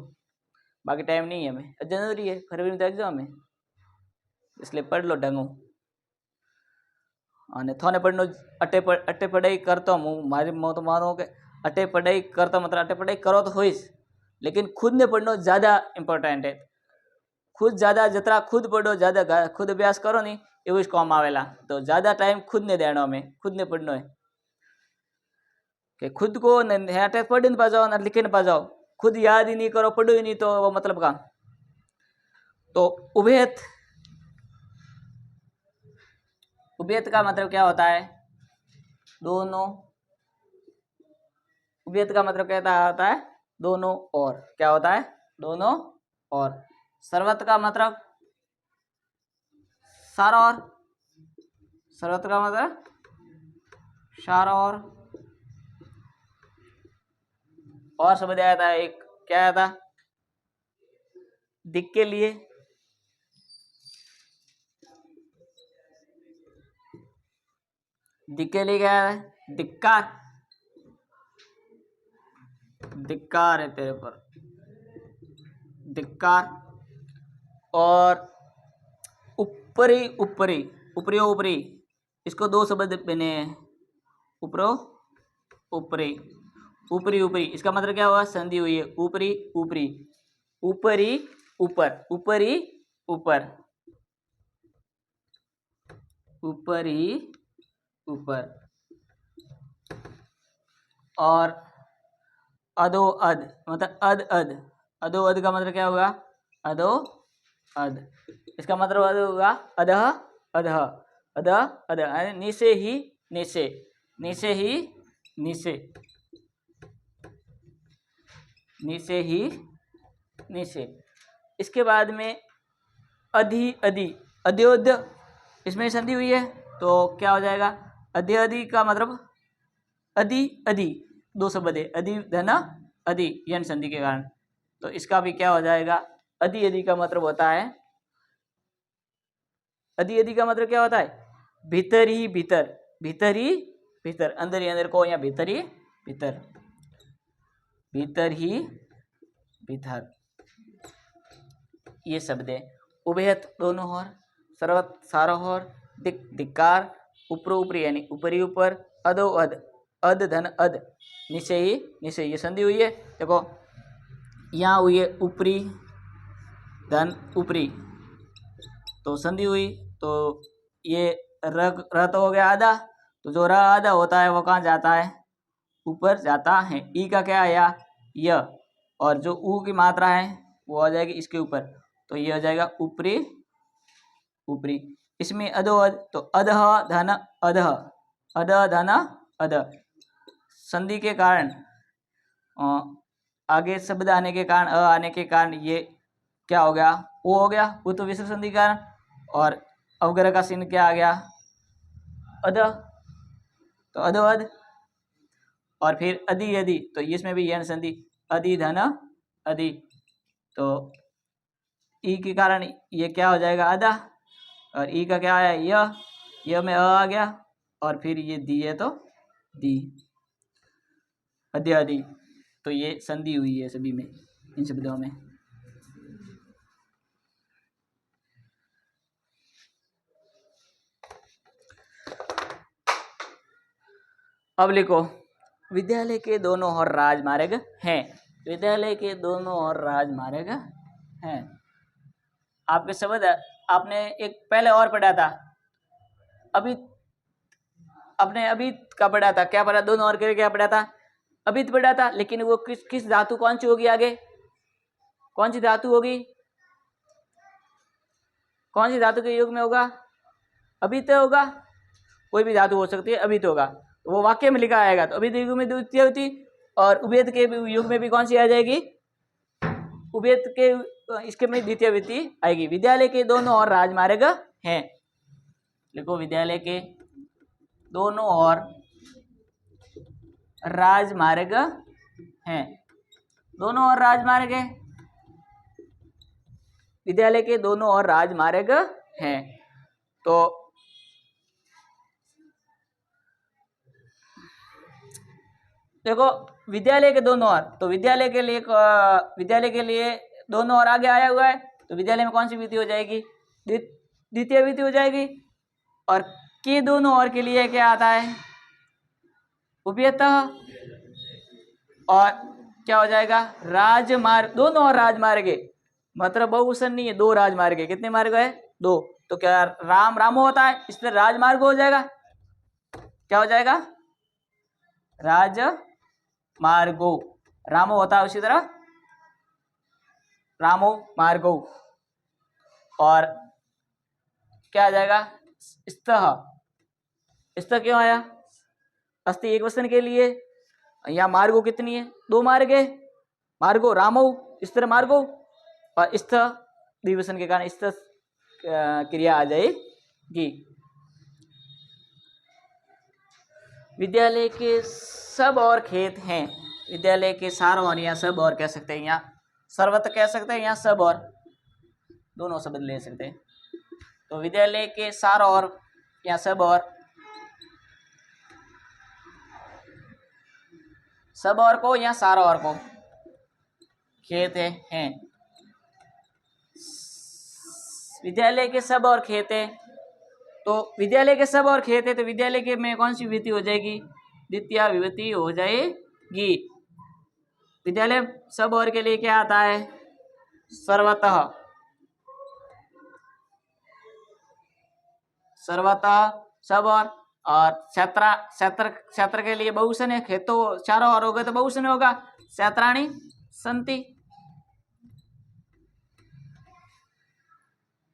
बाकी टाइम नहीं है हमें, जनवरी है, फरवरी में तो एग्जाम है, इसलिए पढ़ लो ढंगो। અને થોને પડનો અટે પઢાઈ કરતો હું મારી તો માનો કે अटे पढ़ाई करता मतलब अटे पढ़ाई करो तो होइस, लेकिन खुद ने पढ़ना ज़्यादा इम्पोर्टेंट है। खुद ज़्यादा जितना खुद पढ़ो ज़्यादा खुद अभ्यास करो नहीं एवं इस काम आवेला। तो ज़्यादा टाइम खुद ने देना, में खुद ने पढ़ना है कि खुद को अटे पढ़ नहीं पा जाओ ना लिख नहीं पा जाओ, खुद याद ही नहीं करो, पढ़ो ही नहीं, तो वो मतलब का। तो उभयत, उभयत का मतलब क्या होता है? दोनों। उभयत का मतलब क्या होता है? दोनों और। क्या होता है? दोनों और। सर्वत का मतलब सारा और। सर्वत का मतलब सारा और शब्द आया था एक, क्या आया था? दिक के लिए, दिक के लिए क्या है? धिक्कार, धिक्कार है तेरे पर, धिक्कार। और ऊपरी, ऊपरी, ऊपरी ऊपरी, इसको दो शब्द बने हैं, ऊपरो ऊपरी, ऊपरी ऊपरी, इसका मतलब क्या हुआ? संधि हुई है, ऊपरी ऊपरी, ऊपरी ऊपर, ऊपरी ऊपर, ऊपरी ऊपर। और अधो अध मतलब अध अध, अधो अध का मतलब क्या होगा? अधो अध, इसका मतलब होगा अधः अधः, अधः अधः, नीचे ही नीचे, नीचे ही नीचे, नीचे ही नीचे। इसके बाद में अधि अधि, अध्योध्य, इसमें संधि हुई है तो क्या हो जाएगा? अध्यादि का मतलब अधि अधि, दो शब्द है, अधि धन अधि, यन संधि के कारण। तो इसका भी क्या हो जाएगा? अधि अधि का मतलब होता है, अधि अधि का मतलब क्या होता है? भीतर ही भीतर, भीतर ही भीतर, अंदर ही अंदर को, या भीतर ही भीतर, भीतर ही भीतर। ये शब्द है। उभयत दोनों ओर, सर्वत सारों ओर, दिक धिक्कार, ऊपरो ऊपरी यानी ऊपरी ऊपर, अधो अध, अध धन अध, निश्चय निश्चय, ये संधि हुई है। देखो यहाँ हुई है ऊपरी धन ऊपरी, तो संधि हुई, तो ये र तो हो गया आधा, तो जो र आधा होता है वो कहाँ जाता है, ऊपर जाता है। ई का क्या आया, य, और जो ऊ की मात्रा है वो आ जाएगी इसके ऊपर, तो ये हो जाएगा ऊपरी ऊपरी। इसमें अधो अध, तो अधः धन अधः, अधः धन अध, संधि के कारण आगे शब्द आने के कारण, अ आने के कारण ये क्या हो गया, ओ हो गया, वो तो विसर्ग संधि के कारण, और अवग्रह का चिन्ह क्या आ गया, अध, तो अधो अध, और फिर अधि अधि, तो इसमें भी यण संधि, अधि धन अधि, तो ई के कारण ये क्या हो जाएगा आधा, और ई का क्या आया य में आ गया, और फिर ये दी है तो दी, अध्य अधि, तो ये संधि हुई है सभी में, इन शब्दों में। अब लिखो, विद्यालय के दोनों ओर राजमार्ग हैं, विद्यालय के दोनों ओर राजमार्ग हैं। आपके शब्द आपने एक पहले और पढ़ा था, अभी आपने अभी का पढ़ा था, क्या पढ़ा, दोनों ओर के क्या पढ़ा था, अभी पढ़ा था, लेकिन वो किस धातु कौन सी होगी, आगे कौन सी धातु होगी, कौन सी धातु के युग में होगा, अभी तो होगा, कोई भी धातु हो सकती है, अभी तो होगा, तो वो वाक्य में लिखा आएगा, तो अभी तो युग में द्वितीय होती, और उभयत के युग में भी कौन सी आ जाएगी, उभयत के इसके में द्वितीय वित्ती आएगी। विद्यालय के दोनों ओर राजमार्ग हैं, लिखो विद्यालय के दोनों ओर राजमार्ग हैं, दोनों ओर राजमार्ग है, विद्यालय के दोनों ओर राजमार्ग हैं। तो देखो विद्यालय के दोनों ओर, तो विद्यालय के लिए दोनों ओर आगे आया हुआ है, तो विद्यालय में कौन सी विधि हो जाएगी, द्वितीय विधि हो जाएगी, और के दोनों ओर के लिए क्या आता है, उभयतः, और क्या हो जाएगा, राजमार्ग, दोनों ओर राजमार्ग है, मतलब बहुवचन नहीं है, दो राजमार्ग है, कितने मार्ग है, दो, तो क्या राम रामो होता है, इसलिए राजमार्ग हो जाएगा, क्या हो जाएगा, राज मार्गो, रामो होता है, उसी तरह रामो मार्गो, और क्या आ जाएगा, स्तः, स्तः क्यों आया, अस्ति एक वचन के लिए, यहाँ मार्गो कितनी है, दो मार्ग है, मार्गो रामो, इस तरह मार्गो, और स्थ द्विवचन के कारण स्थ क्रिया आ जाएगी। विद्यालय के सब और खेत हैं, विद्यालय के सारों और, यहाँ सब और कह सकते हैं, यहाँ सर्वत्र कह सकते हैं, यहाँ सब और, दोनों शब्द ले सकते हैं। तो विद्यालय के सारों और, यहाँ सब और, सब और को यहाँ सारों और को खेत हैं, विद्यालय के सब और खेत है, तो विद्यालय के सब और खेत है, तो विद्यालय के में कौन सी विभूति हो जाएगी, द्वितीय विभूति हो जाएगी। विद्यालय सब और के लिए क्या आता है, सर्वतः, सर्वतः सब और क्षेत्र के लिए बहुवचन है, खेतों चारों और होगा तो बहुवचन होगा, क्षेत्राणि सन्ति,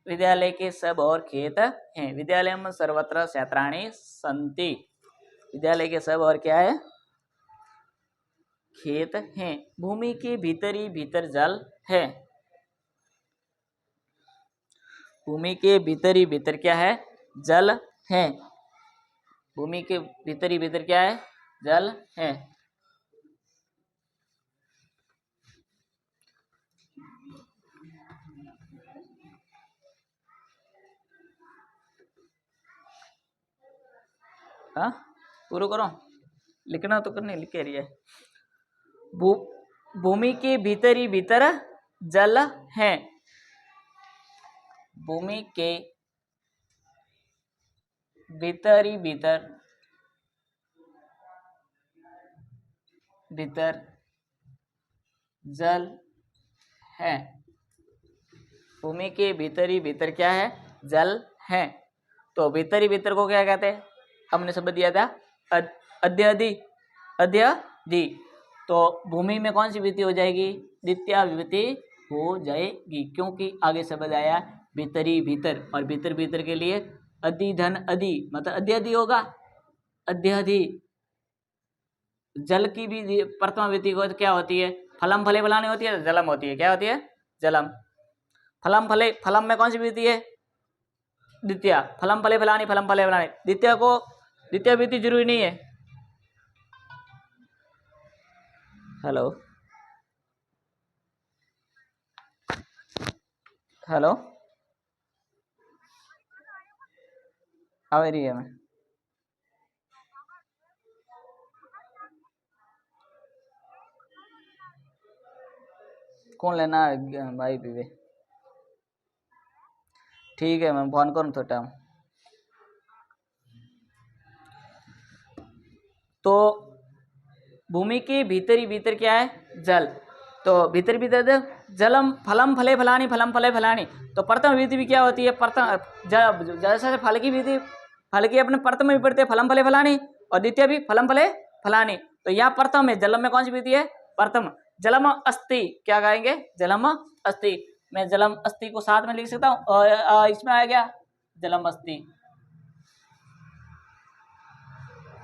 विद्यालय के सब और खेत हैं, विद्यालय में सर्वत्र क्षेत्राणि सन्ति, विद्यालय के सब और क्या है, खेत हैं। भूमि के भीतरी भीतर जल है, भूमि के भीतरी भीतर क्या है, जल है, भूमि के भीतरी भीतर क्या है, जल है। हाँ पूरा करो, लिखना तो करने लिख रही है, भूमि के भीतरी भीतर जल है, भूमि के भीतर ही भीतर जल है। भूमि के भीतर ही भीतर क्या है? जल है। तो भीतर ही भीतर को क्या कहते हैं? हमने शब्द दिया था अध्यधि। अध्यधि। तो भूमि में कौन सी विभूति हो जाएगी? द्वितीय विभूति हो जाएगी, क्योंकि आगे शब्द आया भीतरी भीतर, और भीतर भीतर के लिए अधि धन अधि मतलब अध्यधि होगा। अध्यधि। जल की भी प्रथमा विभूति को क्या होती है? फलम फले फलानी होती है, जलम होती है। क्या होती है? जलम। फलम फले, फलम में कौन सी विभूति है? द्वितीय। फलम फले फलानी, फलम फले फलानी। द्वितीय को द्वितीय विभूति जरूरी नहीं है। हेलो हेलो, आ रही है? मैं कौन लेना है भाई पीवे? ठीक है, मैं फोन करूँ थोड़ा टाइम। तो भूमि के भीतर ही भीतर क्या है? जल। तो भीतर भीतर जलम फलम फले फलानी, फलम फले फलानी। तो प्रथम विधि भी क्या होती है? प्रथम जैसे फल की विधि, फल की अपने प्रथम में पढ़ते हैं फलम फले फलानी, और द्वितीय भी फलम फले फलानी। तो यहाँ प्रथम है, जलम में कौन सी विधि है? प्रथम। जलम अस्ति, क्या कहेंगे? जलम अस्ति। मैं जलम अस्ति को साथ में लिख सकता हूँ, और इसमें आ गया जलम अस्ति।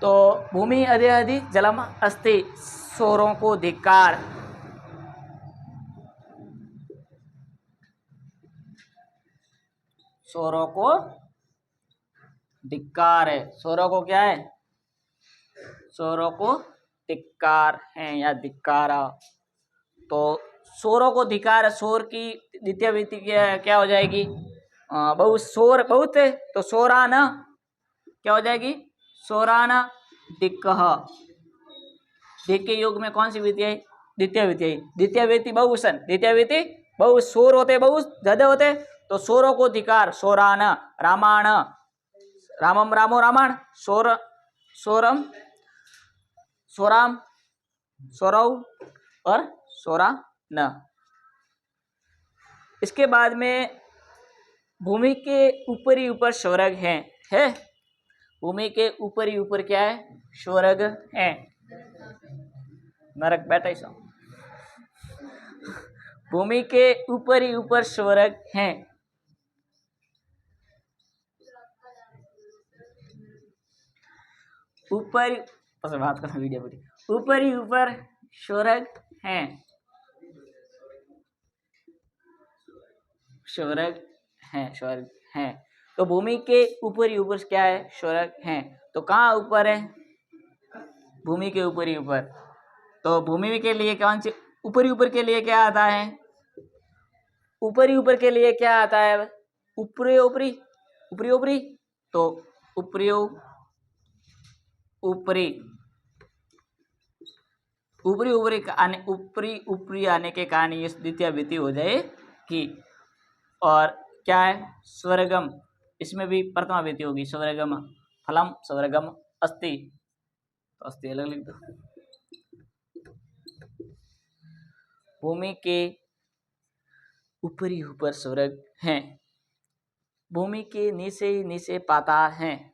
तो भूमि अध्यधि जलम अस्ति, स्वरों को धिक्कार। स्वरों को धिक्कार है। स्वरों को क्या है? स्वरों को धिक्कार है या धिक्कारा। तो स्वरों को धिक्कार, स्वर की द्वितीय विभक्ति क्या हो जाएगी? बहुत शोर बहुत है, तो सोरान क्या हो जाएगी? सोरान दिक्कह। दिक् के योग में कौन सी विधि है? द्वितीय विधि है। द्वितीय विधि बहुवचन, द्वितीय विधि बहुत शोर होते, बहुत ज्यादा होते, तो शोरों को धिकार। सोरान। रामायण, रामम रामो रामायण। सोर सोरम सोराम सोरव और सोरा न। इसके बाद में भूमि के ऊपर ही ऊपर स्वर्ग है। भूमि के ऊपर ही ऊपर क्या है? स्वर्ग है। नरक बैठा ही सो। भूमि के ऊपर ही ऊपर स्वर्ग है। ऊपर बात करना वीडियो पूरी। ऊपर ही ऊपर स्वर्ग है। स्वर्ग है, स्वर्ग है। तो भूमि के ऊपर ही ऊपर क्या है? स्वर्ग है। तो कहाँ ऊपर है? भूमि के ऊपर ही ऊपर। तो भूमि के लिए कौन सी? ऊपर ही ऊपर के लिए क्या आता है? ऊपर ही ऊपर के लिए क्या आता है? ऊपरी ऊपरी, ऊपरी ऊपरी। तो ऊपरी ऊपरी, ऊपरी ऊपरी आने, ऊपरी ऊपरी आने के कारण ये द्वितीय विधि हो जाएगी। और क्या है? स्वर्गम, इसमें भी प्रथमा विधि होगी। स्वर्गम फलम स्वर्गम अस्ति, तो अस्ति अलग लिख दो। भूमि के ऊपर ही ऊपर स्वर्ग है। भूमि के नीचे ही नीचे पाताल है।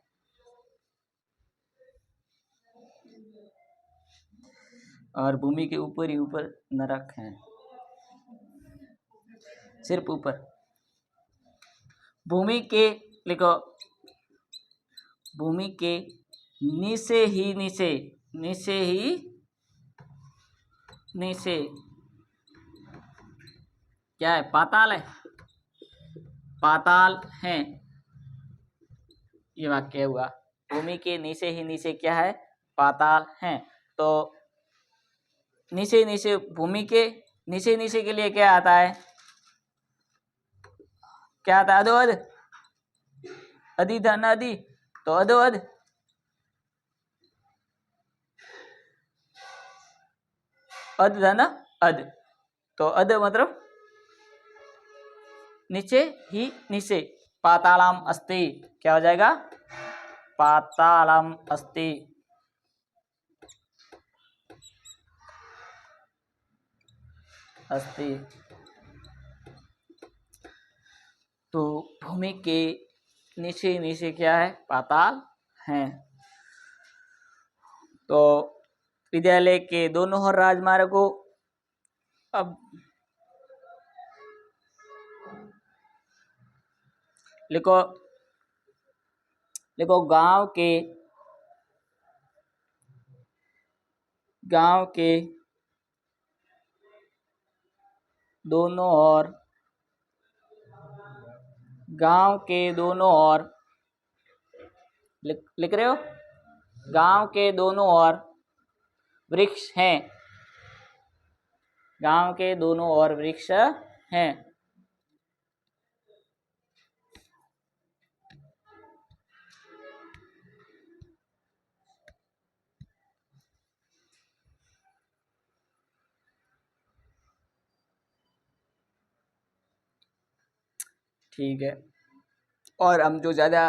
और भूमि के ऊपर ही ऊपर नरक है। सिर्फ ऊपर। भूमि के लिखो, भूमि के नीचे ही नीचे, नीचे ही नीचे क्या है? पाताल है। पाताल है, ये वाक्य हुआ। भूमि के नीचे ही नीचे क्या है? पाताल है। तो नीचे नीचे, भूमि के नीचे नीचे के लिए क्या आता है? क्या आता है? अधोअध, अधि धन अधि। तो अधोअध, अध धन अध। तो अध मतलब नीचे ही नीचे पातालम अस्ति, क्या हो जाएगा? पातालम अस्ति। अस्ति तो भूमि के नीचे नीचे क्या है? पाताल है। तो विद्यालय के दोनों ओर राजमार्गों, अब लिखो लिखो गांव के दोनों ओर, गांव के दोनों ओर, लिख रहे हो? गांव के दोनों ओर वृक्ष हैं, गांव के दोनों ओर वृक्ष हैं। ठीक है, और हम जो ज्यादा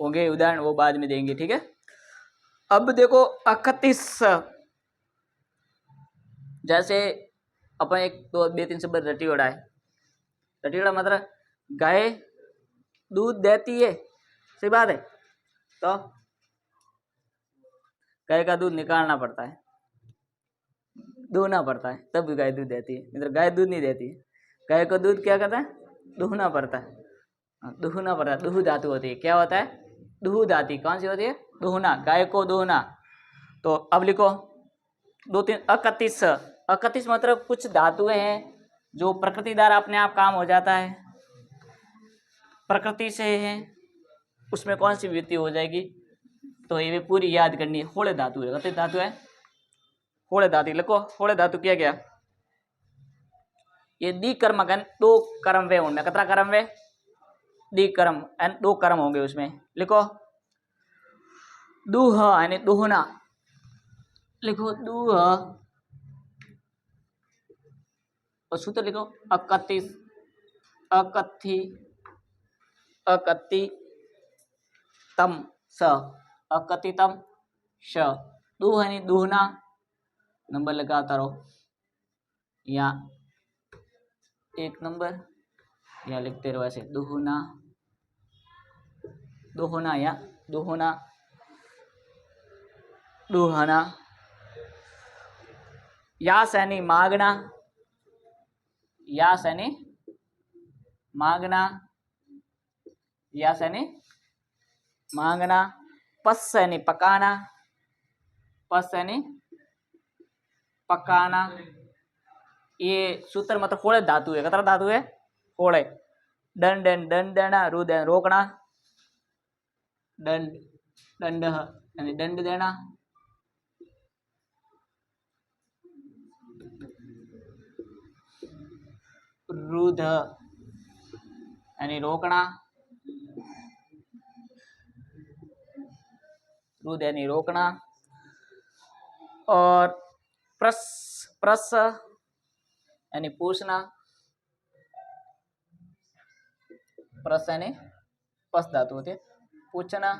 होंगे उदाहरण वो बाद में देंगे, ठीक है। अब देखो 31, जैसे अपन एक दो बे तीन शब्द रटी ओढ़ा है। रटी ओढ़ा मतलब गाय दूध देती है, सही बात है। तो गाय का दूध निकालना पड़ता है, दूहना पड़ता है, तब भी गाय दूध देती है, मतलब गाय दूध नहीं देती है। गाय को दूध क्या करता है? दूहना पड़ता है, दूहना पड़ता है। दूह धातु होती है, क्या होता है? दूह धातु कौन सी होती है? दूहना, गाय को दूहना। तो अब लिखो 2 3 31। 31 मतलब कुछ धातुएं हैं जो प्रकृति द्वारा अपने आप काम हो जाता है, प्रकृति से है, उसमें कौन सी विभूति हो जाएगी? तो ये पूरी याद करनी है। होड़े धातु है, गति धातु है, होड़े धातु लिखो। होड़े धातु क्या क्या? ये दी कर्मगन, 2 कर्म वे उनमें, कितना कर्म वे? दी कर्म, 2 कर्म होंगे उसमें। लिखो दूह यानी दूहना, लिखो दूह। और सूत्र लिखो 31, अकथि, अकथितम स, अकथितम श। दूह यानी दूहना, नंबर लगाता रहो, या 1 नंबर, या लिखते रहो ऐसे, दूहना, दूहना या दूहना, दूहना। यास यानी मांगना, यास यानी मांगना, यास यानी मांगना। पस यानी पकाना, पस यानी पकाना। ये सूत्र मतलब होड़े धातु है, कितना धातु है? होड़े। दंड दंड देना, रुद रोकना, दंड दंड यानी दंड देना। रुद यानी रोकना, रुद यानी रोकना। और प्रस, प्रस यानी पूछना, प्रस यानी पस धातु होती है, पूछना।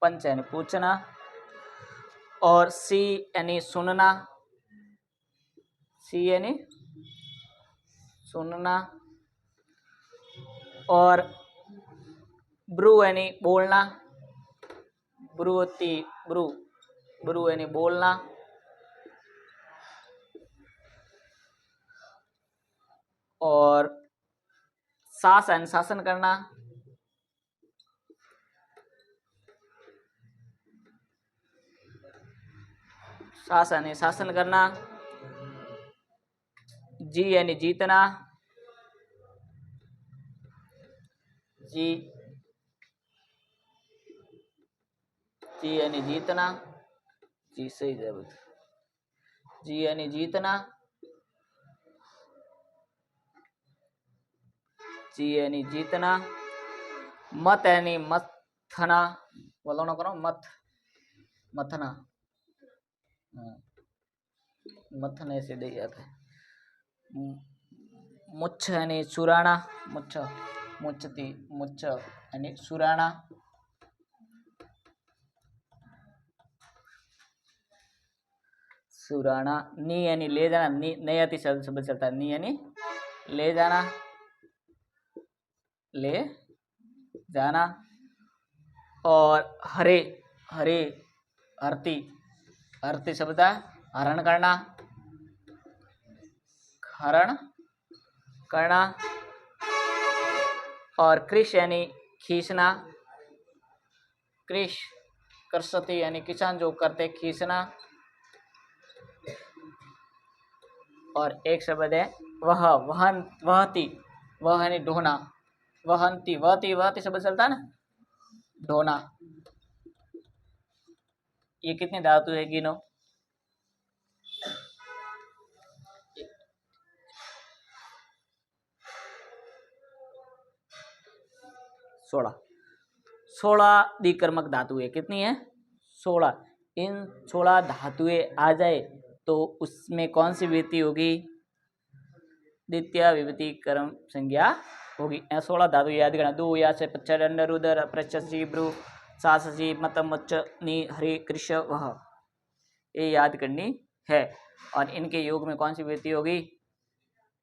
पंच यानी पूछना। और सी यानी सुनना, सी यानी सुनना। और ब्रू यानी बोलना, ब्रू होती, ब्रू, ब्रू यानी बोलना। और सास यानी शासन करना, सास यानी शासन करना। जी यानी जीतना, जी, जी यानी जीतना, जी सही जवाब, जी यानी जीतना, जी यानी जीतना। मत यानी मथना, बोलो ना करो, मत, मथना, मथने से दे जाता है। मुच्छ यानी सुराणा, मुच्छ मुच्छती मुच्छ यानी सुराणा। सुराणा। नी यानी ले जाना, नी नहीं आती शब्द चलता है, नी यानी ले जाना, ले जाना। और हरे, हरे हरती, हरती शब्द है हरण करना, हरण करना। और कृष यानी खींचना, कृष कृषति यानी किसान जो करते खींचना। और एक शब्द है वह, वहन, वहती, वह यानी ढोना, वहंती, वहती, वहती शब्द चलता है ना, ढोना। ये कितने धातु है गिनो? 16। 16 द्विकर्मक धातु है। कितनी है? 16। इन 16 धातुएं आ जाए तो उसमें कौन सी विभूति होगी? द्वितीय विभूति कर्म संज्ञा होगी। 16 धातु याद करना। दो या से पच्चर अंडर उदर प्रचसी ब्रू साससी मतम उच्च नी हरि कृष्ण वह, ये याद करनी है। और इनके योग में कौन सी विभूति होगी?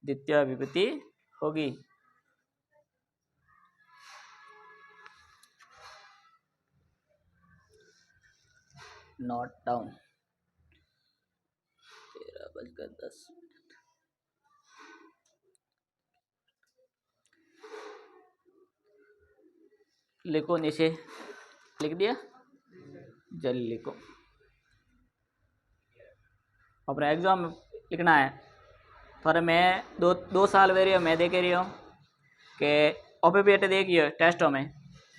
द्वितीय विभूति होगी। Note down. 13:10। लिखो, नीचे लिख दिया, जल्दी लिखो। अपना एग्जाम में लिखना है। पर मैं दो साल वेरियो मैं देख रही हूँ कि ओपीपीएट देखिए टेस्टों में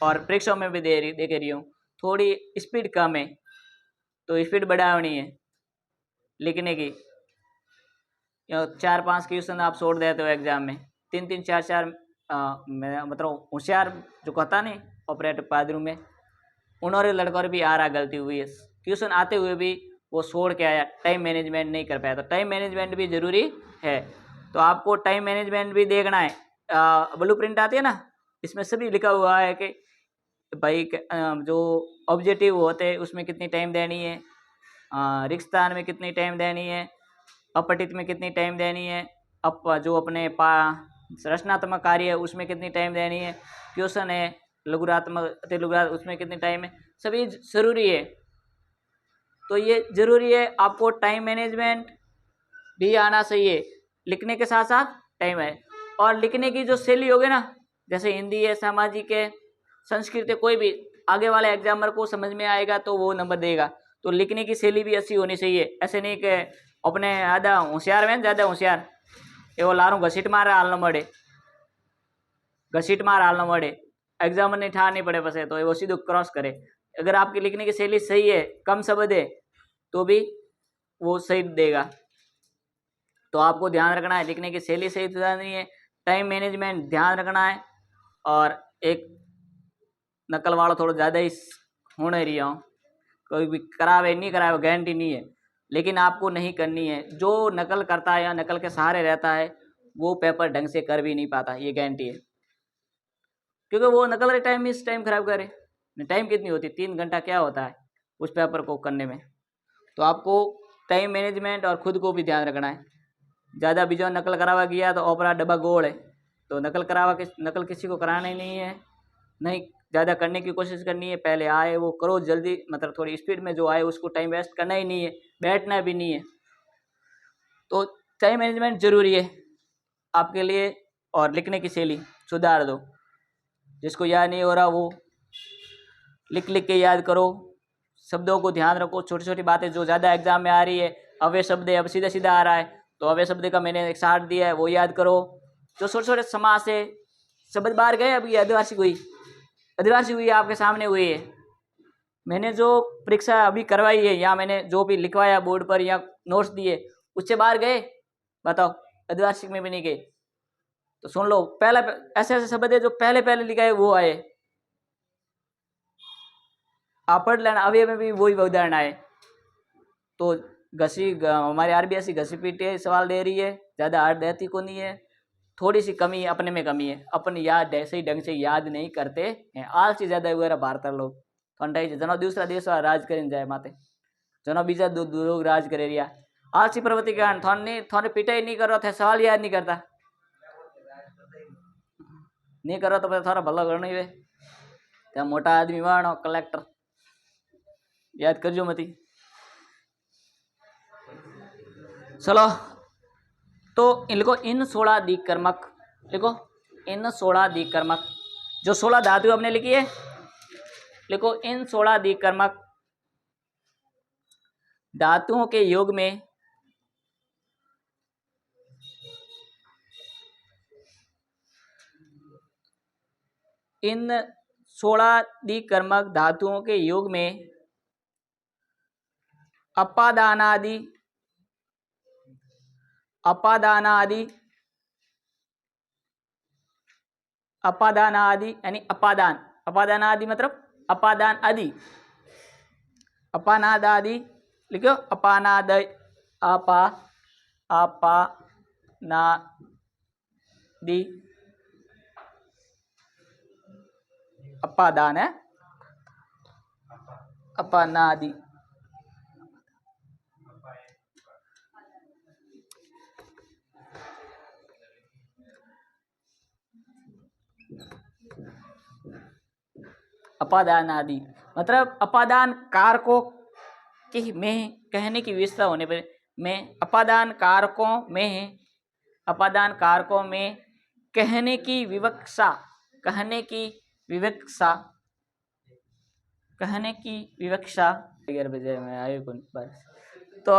और परीक्षाओं में भी देख रही हूँ, थोड़ी स्पीड कम है, तो स्पीड बढ़ानी है लिखने की। 4-5 क्वेश्चन आप छोड़ देते हो एग्जाम में, 3-3 4-4 मतलब होशियार जो कहता नहीं ऑपरेटर पादरू में, उन्होंने लड़कों भी आ रहा गलती हुई है, क्वेश्चन आते हुए भी वो छोड़ के आया, टाइम मैनेजमेंट नहीं कर पाया। तो टाइम मैनेजमेंट भी जरूरी है, तो आपको टाइम मैनेजमेंट भी देखना है। ब्लू प्रिंट आती है ना, इसमें सभी लिखा हुआ है कि भाई जो ऑब्जेक्टिव होते हैं उसमें कितनी टाइम देनी है, रिक्तान में कितनी टाइम देनी है, अपठित में कितनी टाइम देनी है, जो अपने रचनात्मक कार्य है उसमें कितनी टाइम देनी है, क्वेश्चन है लघुरात्मक अतिलघुरात्मक उसमें कितनी टाइम है, सभी जरूरी है। तो ये जरूरी है, आपको टाइम मैनेजमेंट भी आना चाहिए, लिखने के साथ साथ टाइम है। और लिखने की जो शैली होगी ना, जैसे हिंदी है, सामाजिक है, संस्कृत है, कोई भी आगे वाले एग्जामर को समझ में आएगा तो वो नंबर देगा। तो लिखने की शैली भी अच्छी होनी चाहिए, ऐसे नहीं कि अपने आधा होशियार में ज़्यादा होशियार एवं लारू घसीट मार हाल न मळे, घसीट मार हाल न मळे, एग्जामर ने ठा नहीं पड़े पसे तो वो सीधो क्रॉस करे। अगर आपकी लिखने की शैली सही है, कम शब्द है, तो भी वो सही देगा। तो आपको ध्यान रखना है, लिखने की शैली सही सुधारनी है, टाइम मैनेजमेंट ध्यान रखना है। और एक नकल वाला थोड़ा ज़्यादा ही होने रही हूँ, कोई भी करावे नहीं करावे गारंटी नहीं है, लेकिन आपको नहीं करनी है। जो नकल करता है या नकल के सहारे रहता है वो पेपर ढंग से कर भी नहीं पाता, ये गारंटी है। क्योंकि वो नकल के टाइम में इस टाइम खराब करे, टाइम कितनी होती है, 3 घंटा क्या होता है उस पेपर को करने में। तो आपको टाइम मैनेजमेंट और खुद को भी ध्यान रखना है। ज़्यादा बीजों नकल करावा गया तो ओपरा डब्बा गोल है, तो नकल किसी को कराना ही नहीं है, नहीं ज़्यादा करने की कोशिश करनी है। पहले आए वो करो जल्दी, मतलब थोड़ी स्पीड में जो आए उसको टाइम वेस्ट करना ही नहीं है, बैठना भी नहीं है। तो टाइम मैनेजमेंट ज़रूरी है आपके लिए। और लिखने की शैली सुधार दो, जिसको याद नहीं हो रहा वो लिख के याद करो, शब्दों को ध्यान रखो, छोटी छोटी बातें जो ज़्यादा एग्जाम में आ रही है, अव्यय शब्द है अब सीधा सीधा आ रहा है तो अव्यय शब्द का मैंने एक सार दिया है वो याद करो। जो छोटे छोटे समास है, शब्द बाहर गए, अभी अधिवार्षिक हुई आपके सामने हुई है। मैंने जो परीक्षा अभी करवाई है या मैंने जो भी लिखवाया बोर्ड पर या नोट्स दिए उससे बाहर गए, बताओ? अधिवार्षिक में भी नहीं गए। तो सुन लो, पहला ऐसे ऐसे शब्द है जो पहले लिखा है वो आए, आप पढ़ लेना। अवयव में भी वही उदाहरण आए। तो हमारे आरबीएससी घसी पीटे सवाल दे रही है, ज़्यादा हार्ड देती को नहीं है। थोड़ी सी कमी अपने में कमी है, अपन याद ऐसे ही ढंग से याद नहीं करते हैं। आलसी ज्यादा वगैरह भारतीय लोग ठंडा जनो दूसरा देश राज करीने जाए माथे जनो बीजा लोग राज करे रिया आलसी प्रवृत्ति के कारण थोड़े पिटाई नहीं करो थे सवाल याद नहीं करता नहीं करो तो थोड़ा भला करना ही त्या मोटा आदमी वाणो कलेक्टर याद करजो मती। चलो तो लिखो इन 16 दिक कर्मक, लिखो इन 16 दिक कर्मक जो 16 धातु हमने लिखी है, लिखो इन 16 दिक कर्मक धातुओं के योग में इन 16 दिक कर्मक धातुओं के योग में अपादानादि अपादानादि अपादानादि यानी अपादान अपादानादि मतलब अपादान आदि अपानादादि लिखो अपानाद अपा अपा ना दि अपादान है अपानादि अपादान आदि मतलब अपादान कारकों की में कहने की विवक्षा होने पर में अपादान कारकों में अपादान कारकों में कहने की विवक्षा कहने की विवक्षा कहने की विवक्षा 11 बजे में आए बस तो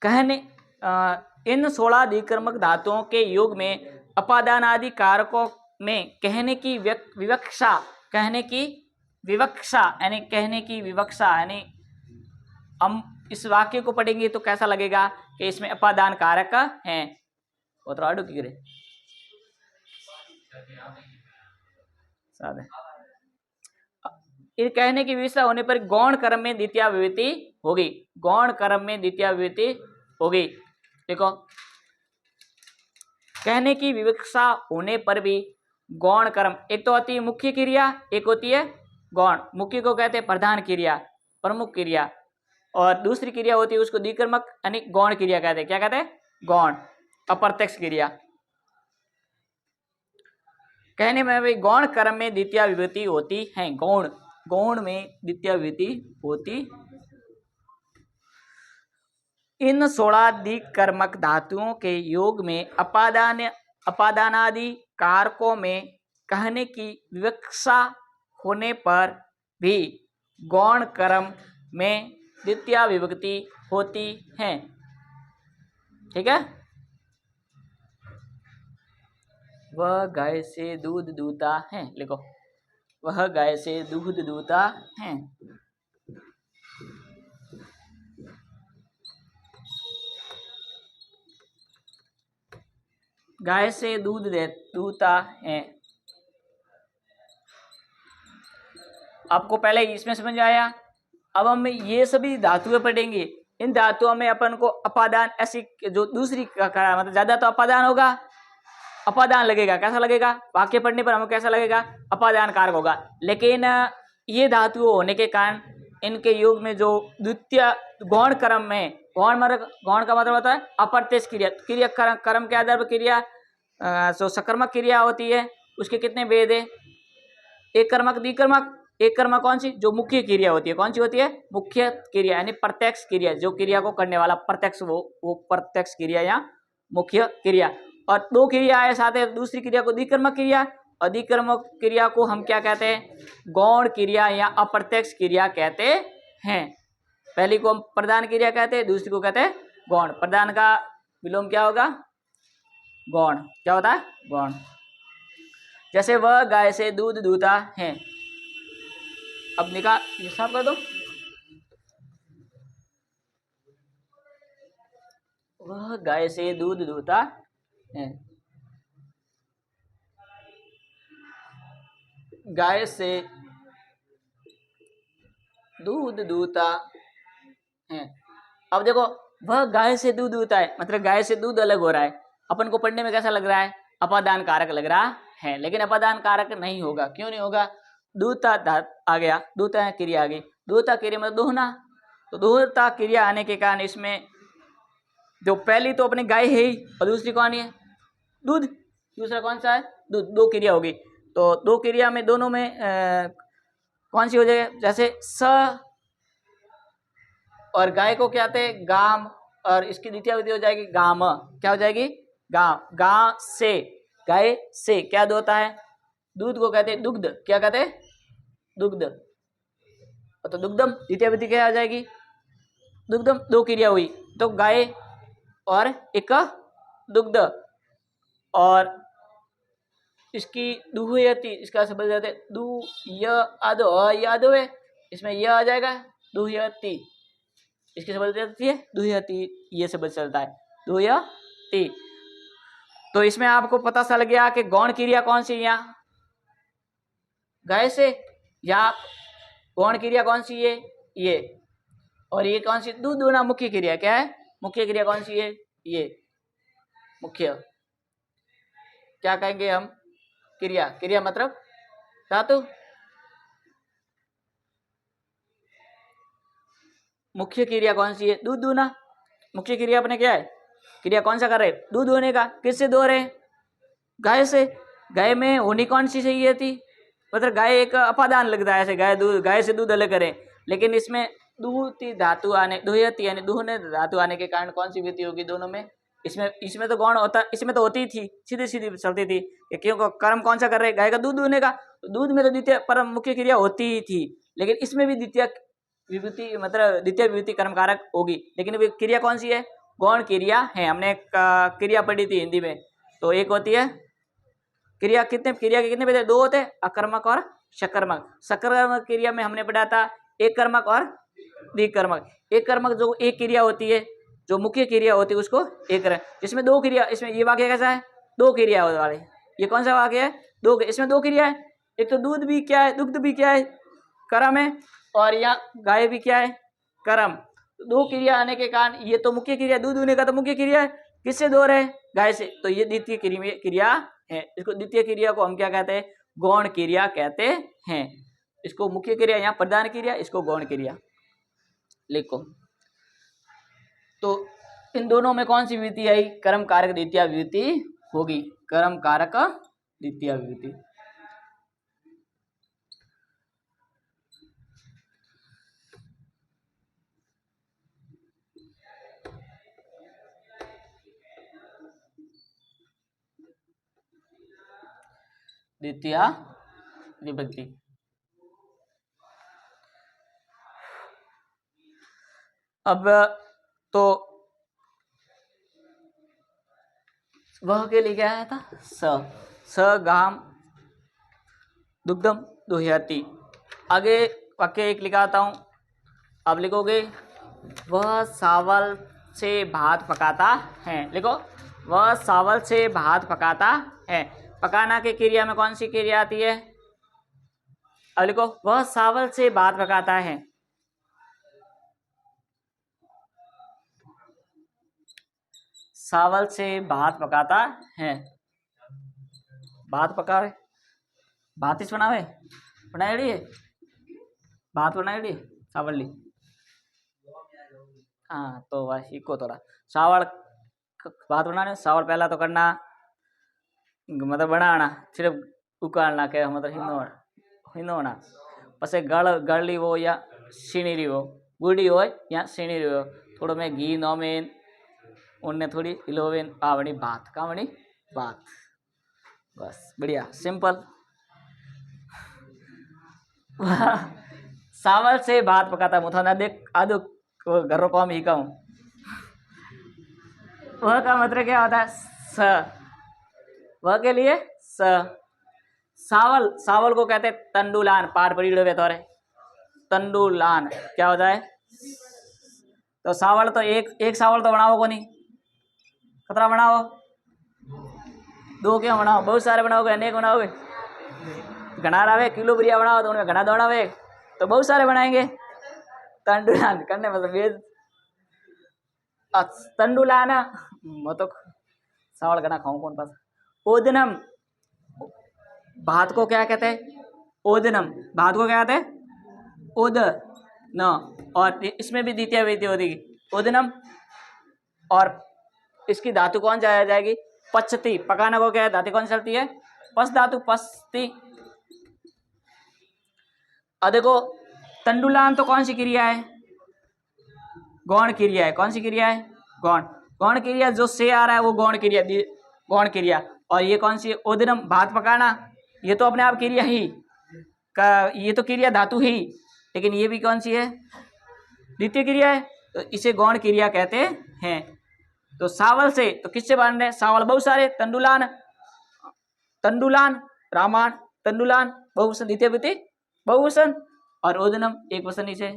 कहने इन 16 अधिकर्मक धातुओं के योग में अपादान आदि कारकों में कहने की विवक्षा कहने की विवक्षा यानी कहने की विवक्षा यानी हम इस वाक्य को पढ़ेंगे तो कैसा लगेगा कि इसमें अपादान कारक हैं वो तो आडू की करे ये कहने की विवक्षा होने पर गौण कर्म में द्वितीय विभूति होगी गौण कर्म में द्वितीय विभूति होगी। देखो कहने की विवक्षा होने पर भी गौण कर्म एक तो होती है मुख्य क्रिया एक होती है गौण। मुख्य को कहते हैं प्रधान क्रिया प्रमुख क्रिया और दूसरी क्रिया होती है उसको द्विकर्मक यानी गौण क्रिया कहते हैं। क्या कहते हैं गौण अप्रत्यक्ष क्रिया। कहने में भी गौण कर्म में द्वितीय विभूति होती है गौण गौण में द्वितीय विभूति होती। इन 16 द्विकर्मक धातुओं के योग में अपादानादि कारकों में कहने की विवक्षा होने पर भी गौण कर्म में द्वितीय विभक्ति होती है। ठीक है। वह गाय से दूध दूता है लिखो वह गाय से दूध दूता है। गाय से दूध दूता है। आपको पहले इसमें समझ आया। अब हम ये सभी धातुएं पढ़ेंगे। इन धातुओं में अपन को अपादान ऐसी जो दूसरी मतलब ज्यादा तो अपादान होगा अपादान लगेगा। कैसा लगेगा वाक्य पढ़ने पर हमें कैसा लगेगा अपादान कारक होगा। लेकिन ये धातु होने के कारण इनके योग में जो द्वितीय गौण कर्म में गौण का मतलब होता है अप्रत्यक्ष क्रिया क्रिया कर्म के आधार पर क्रिया जो सकर्मक क्रिया होती है उसके कितने भेद है एक कर्मक द्विकर्मक। एक कर्म कौन सी जो मुख्य क्रिया होती है कौन सी होती है मुख्य क्रिया यानी प्रत्यक्ष क्रिया जो क्रिया को करने वाला प्रत्यक्ष वो प्रत्यक्ष क्रिया या मुख्य क्रिया। और दो क्रिया है साथ है दूसरी क्रिया को द्विकर्मक क्रिया और द्विकर्मक क्रिया को हम क्या कहते हैं गौण क्रिया या अप्रत्यक्ष क्रिया कहते हैं। पहली को हम प्रधान क्रिया कहते हैं दूसरी को कहते हैं गौण। प्रधान का विलोम क्या होगा गौण। क्या होता है गौण। जैसे वह गाय से दूध दूता है। अब निकाल हिसाब कर दो वह गाय से दूध दूता है। गाय से दूध दूता है। अब देखो वह गाय से दूध दूता है मतलब गाय से दूध अलग हो रहा है। अपन को पढ़ने में कैसा लग रहा है, अपादान कारक लग रहा है, लेकिन अपादान कारक नहीं होगा। क्यों नहीं होगा, दूता आ गया, दूता क्रिया आ गई, दूता क्रिया मतलब दोहना, तो दोहता क्रिया आने के कारण इसमें जो पहली तो अपनी गाय है ही और दूसरी कौन है, दूध, दूसरा कौन सा है, दूध, दो क्रिया होगी। तो दो क्रिया में दोनों में कौन सी हो जाएगी, जैसे स और गाय को क्या आते हैं, गाम, और इसकी द्वितीय विधि हो जाएगी गाम, क्या हो जाएगी, गाम, गां से, गाय से क्या दूध होता है, दूध को कहते हैं दुग्ध, क्या कहते हैं, दुग्ध, तो दुग्धम द्वितीय विधि क्या आ जाएगी, दुग्धम, दो क्रिया हुई, तो गाय और एक दुग्ध, और इसकी दुहयति, इसका शब्द जाते दु य आदो, य आदो है, इसमें यह आ जाएगा दुहयति, इसकी शब्द जाती है दुहयति, ये शब्द चलता है दुहयति। तो इसमें आपको पता चल गया कि गौण क्रिया कौन सी, यहाँ गाय से, या गौण क्रिया कौन सी है ये, और ये कौन सी, दूध दूना मुख्य क्रिया, क्या है मुख्य क्रिया कौन सी है, ये मुख्य, क्या कहेंगे हम, क्रिया, क्रिया मतलब धातु, मुख्य क्रिया कौन सी है, दूध दूना, मुख्य क्रिया अपने क्या है, क्रिया कौन सा कर रहे, दूध होने का, किससे दो रहे, गाय से, गाय में होनी कौन सी चाहिए थी, मतलब गाय एक अपादान लगता है, ऐसे गाय दूध, गाय से दूध अलग करें, लेकिन इसमें दूती धातु आने, दुहयति यानी दूहने धातु आने के कारण कौन सी विधि होगी दोनों में, इसमें तो गौण होता, इसमें तो होती थी, सीधी सीधी चलती थी, क्यों कर्म कौन सा कर रहे, गाय का दूध दूहने का, तो दूध में तो द्वितीय परम मुख्य क्रिया होती ही थी, लेकिन इसमें भी द्वितीय विभूति मतलब द्वितीय विभूति कर्म कारक होगी, लेकिन वे क्रिया कौन सी है, गौण क्रिया है। हमने एक क्रिया पढ़ी थी हिंदी में, तो एक होती है क्रिया, कितने क्रिया के कितने भेद, दो होते हैं, अकर्मक और सकर्मक। सकर्मक क्रिया में हमने पढ़ा था एक कर्मक और द्विकर्मक। एक कर्मक जो एक क्रिया होती है, जो मुख्य क्रिया होती है उसको एक कर्म, जिसमें दो क्रिया, इसमें ये वाक्य कैसा है, दो क्रिया वाले, ये कौन सा वाक्य है, दो, इसमें दो क्रिया है, एक तो दूध भी क्या है, दुग्ध भी क्या है, कर्म है, और यहाँ गाय भी क्या है, कर्म, दो क्रिया आने के कारण ये तो मुख्य क्रिया, दूध होने का तो मुख्य क्रिया है, किससे दो रहे, गाय से, तो ये द्वितीय क्रिया है, इसको द्वितीय क्रिया को हम क्या कहते हैं, गौण क्रिया कहते हैं। इसको मुख्य क्रिया यहाँ प्रधान क्रिया, इसको गौण क्रिया लिखो। तो इन दोनों में कौन सी विभूति आई, कर्म कारक द्वितीय विभूति होगी, कर्म कारक द्वितीय विभूति। द्वितीय विभक्ति, अब तो वह के लिए क्या आया था, स गाम दुग्धम दुहयति। आगे वाक्य एक लिखाता हूं, अब लिखोगे वह चावल से भात पकाता है, लिखो वह चावल से भात पकाता है, पकाना के क्रिया में कौन सी क्रिया आती है, अब लिखो वह चावल से भात पकाता है, चावल से भात पकाता है, भात पका रहे, भात इस बनावे बनाएड़ी है, भात बनाएड़ी चावल ली, हाँ तो बस इको थोड़ा चावल भात बनाने, चावल पहला तो करना मतलब बनाना, सिर्फ उकालना के मतलब हिंदोना, पसे गढ़ली हो या सीनी हो, गुड़ी हो या सीनी हो, थोड़ा में घी नौमेन उनने थोड़ी हिलोवेन पावड़ी भात का बनी भात, बस बढ़िया सिंपल। चावल से भात पकाता मुथा ना देख आदो घरों को हम ही कहूँ, वह का मतलब क्या होता है, स, वह के लिए स, चावल, चावल को कहते हैं तंडुलान, पाठ पड़ी हुए तो तंडुलान क्या होता है, तो चावल तो एक चावल तो बनाओ को नहीं, कितना बनाओ, दो क्यों बनाओ, बहुत सारे बनाओगे, अनेक बनाओगे, घना रहे किलो बिरिया बनाओ तो उनमें घना दौड़ावे, तो बहुत सारे बनाएंगे, तंडुलान करने मतलब वेद तंडुलान, वो तो सवाल करना खाऊं कौन पास। ओदनम, भात को क्या कहते हैं? ओदनम। भात को क्या कहते हैं? ओद न। और इसमें भी द्वितीय विभूति हो जाएगी ओदनम। और इसकी धातु कौन जाया जाएगी? पचती। पकाना को क्या है? धातु कौन चलती है? पस धातु, पसती। अब देखो तंडुलान तो कौन सी क्रिया है? गौण क्रिया है। कौन सी क्रिया है? गौण। गौण क्रिया जो से आ रहा है वो गौण क्रिया, गौण क्रिया। और ये कौन सी है? ओदनम, भात पकाना। ये तो अपने आप क्रिया ही का, ये तो क्रिया धातु ही, लेकिन ये भी कौन सी है? द्वितीय क्रिया है, तो इसे गौण क्रिया कहते हैं। तो सावल से तो किससे बन रहे? सावल बहुत सारे, तंडुलान, तंडुलान, रामायण, तंडुलान, बहुवचन, द्वितीय विभूति बहुवचन, और ओदनम एक वचन से।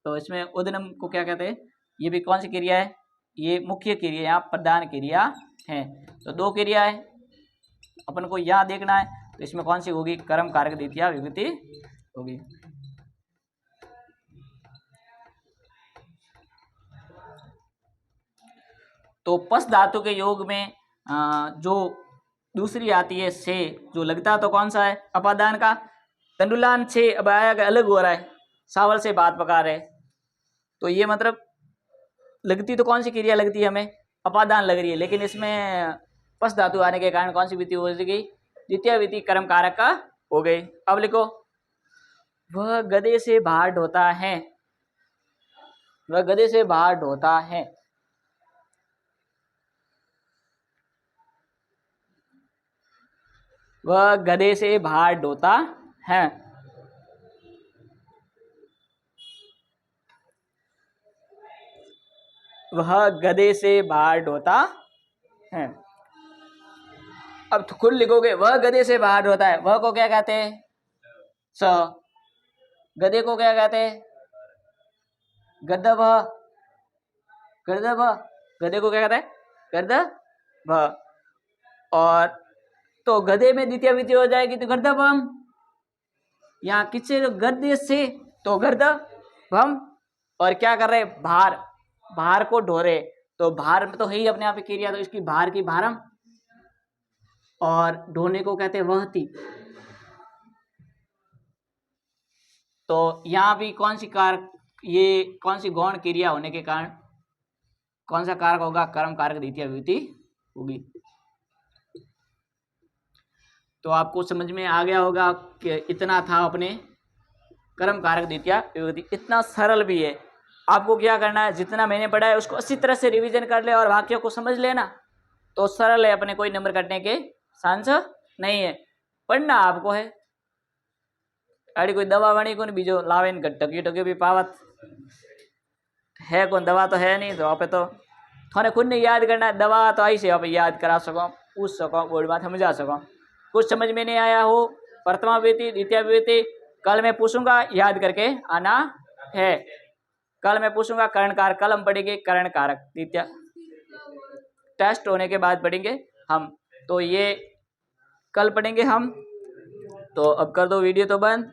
तो इसमें ओदनम को क्या कहते हैं? ये भी कौन सी क्रिया है? ये मुख्य क्रिया, यहाँ प्रधान क्रिया है। तो दो क्रिया है, अपन को यहाँ देखना है। तो इसमें कौन सी होगी? कर्म कारक द्वितीय विभूति होगी। तो पस धातु के योग में जो दूसरी आती है से, जो लगता तो कौन सा है? अपादान का। तंडुलान से अब आया अलग हो रहा है, सावल से भात पका रहे, तो ये मतलब लगती तो कौन सी क्रिया लगती है हमें? अपादान लग रही है, लेकिन इसमें पस धातु आने के कारण कौन सी विधि हो गई? द्वितीय विधि कर्म कारक का हो गई। अब लिखो, वह गधे से बाहर ढोता है। वह गधे से बाहर ढोता है। वह गधे से बाहर ढोता है। वह गधे से बाहर ढोता है। अब तो खुद लिखोगे, वह गधे से बाहर ढोता है। वह को क्या कहते हैं? स। गधे को क्या कहते हैं? गद्धव। गर्दभ। गधे को क्या कहते हैं? गर्दभ। और तो गधे में द्वितीय विधि हो जाएगी तो गर्दभम। यहाँ किससे? गधे से, तो गर्दभम। और क्या कर रहे? भार, भार को ढो रहे, तो भार में तो है ही अपने आप क्रिया, तो इसकी भार की भारम, और ढोने को कहते हैं वहती। तो यहाँ भी कौन सी कारक, ये कौन सी गौण क्रिया होने के कारण कौन सा कारक होगा? कर्म कारक द्वितीय विभूति होगी। तो आपको समझ में आ गया होगा कि इतना था अपने कर्म कारक द्वितीय विभूति। इतना सरल भी है। आपको क्या करना है? जितना मैंने पढ़ा है उसको अच्छी तरह से रिवीजन कर ले और वाक्यों को समझ लेना, तो सरल है, अपने कोई नंबर कटने के चांस नहीं है। पढ़ना आपको है। अड़ी कोई दवा वणी को बीजो लावे टकी टकी भी पावत है, कौन दवा तो है नहीं, तो आप तो थोड़े खुद ने याद करना है। दवा तो आई से आप याद करा सको, पूछ सको, बोर्ड में समझा सको। कुछ समझ में नहीं आया हो, प्रथमा विभूति द्वितीय विभूति कल मैं पूछूंगा, याद करके आना है। कल मैं पूछूंगा कर्ण कारक, कल हम पढ़ेंगे कर्ण कारक द्वितीय, टेस्ट होने के बाद पढ़ेंगे हम। तो ये कल पढ़ेंगे हम। तो अब कर दो वीडियो तो बंद।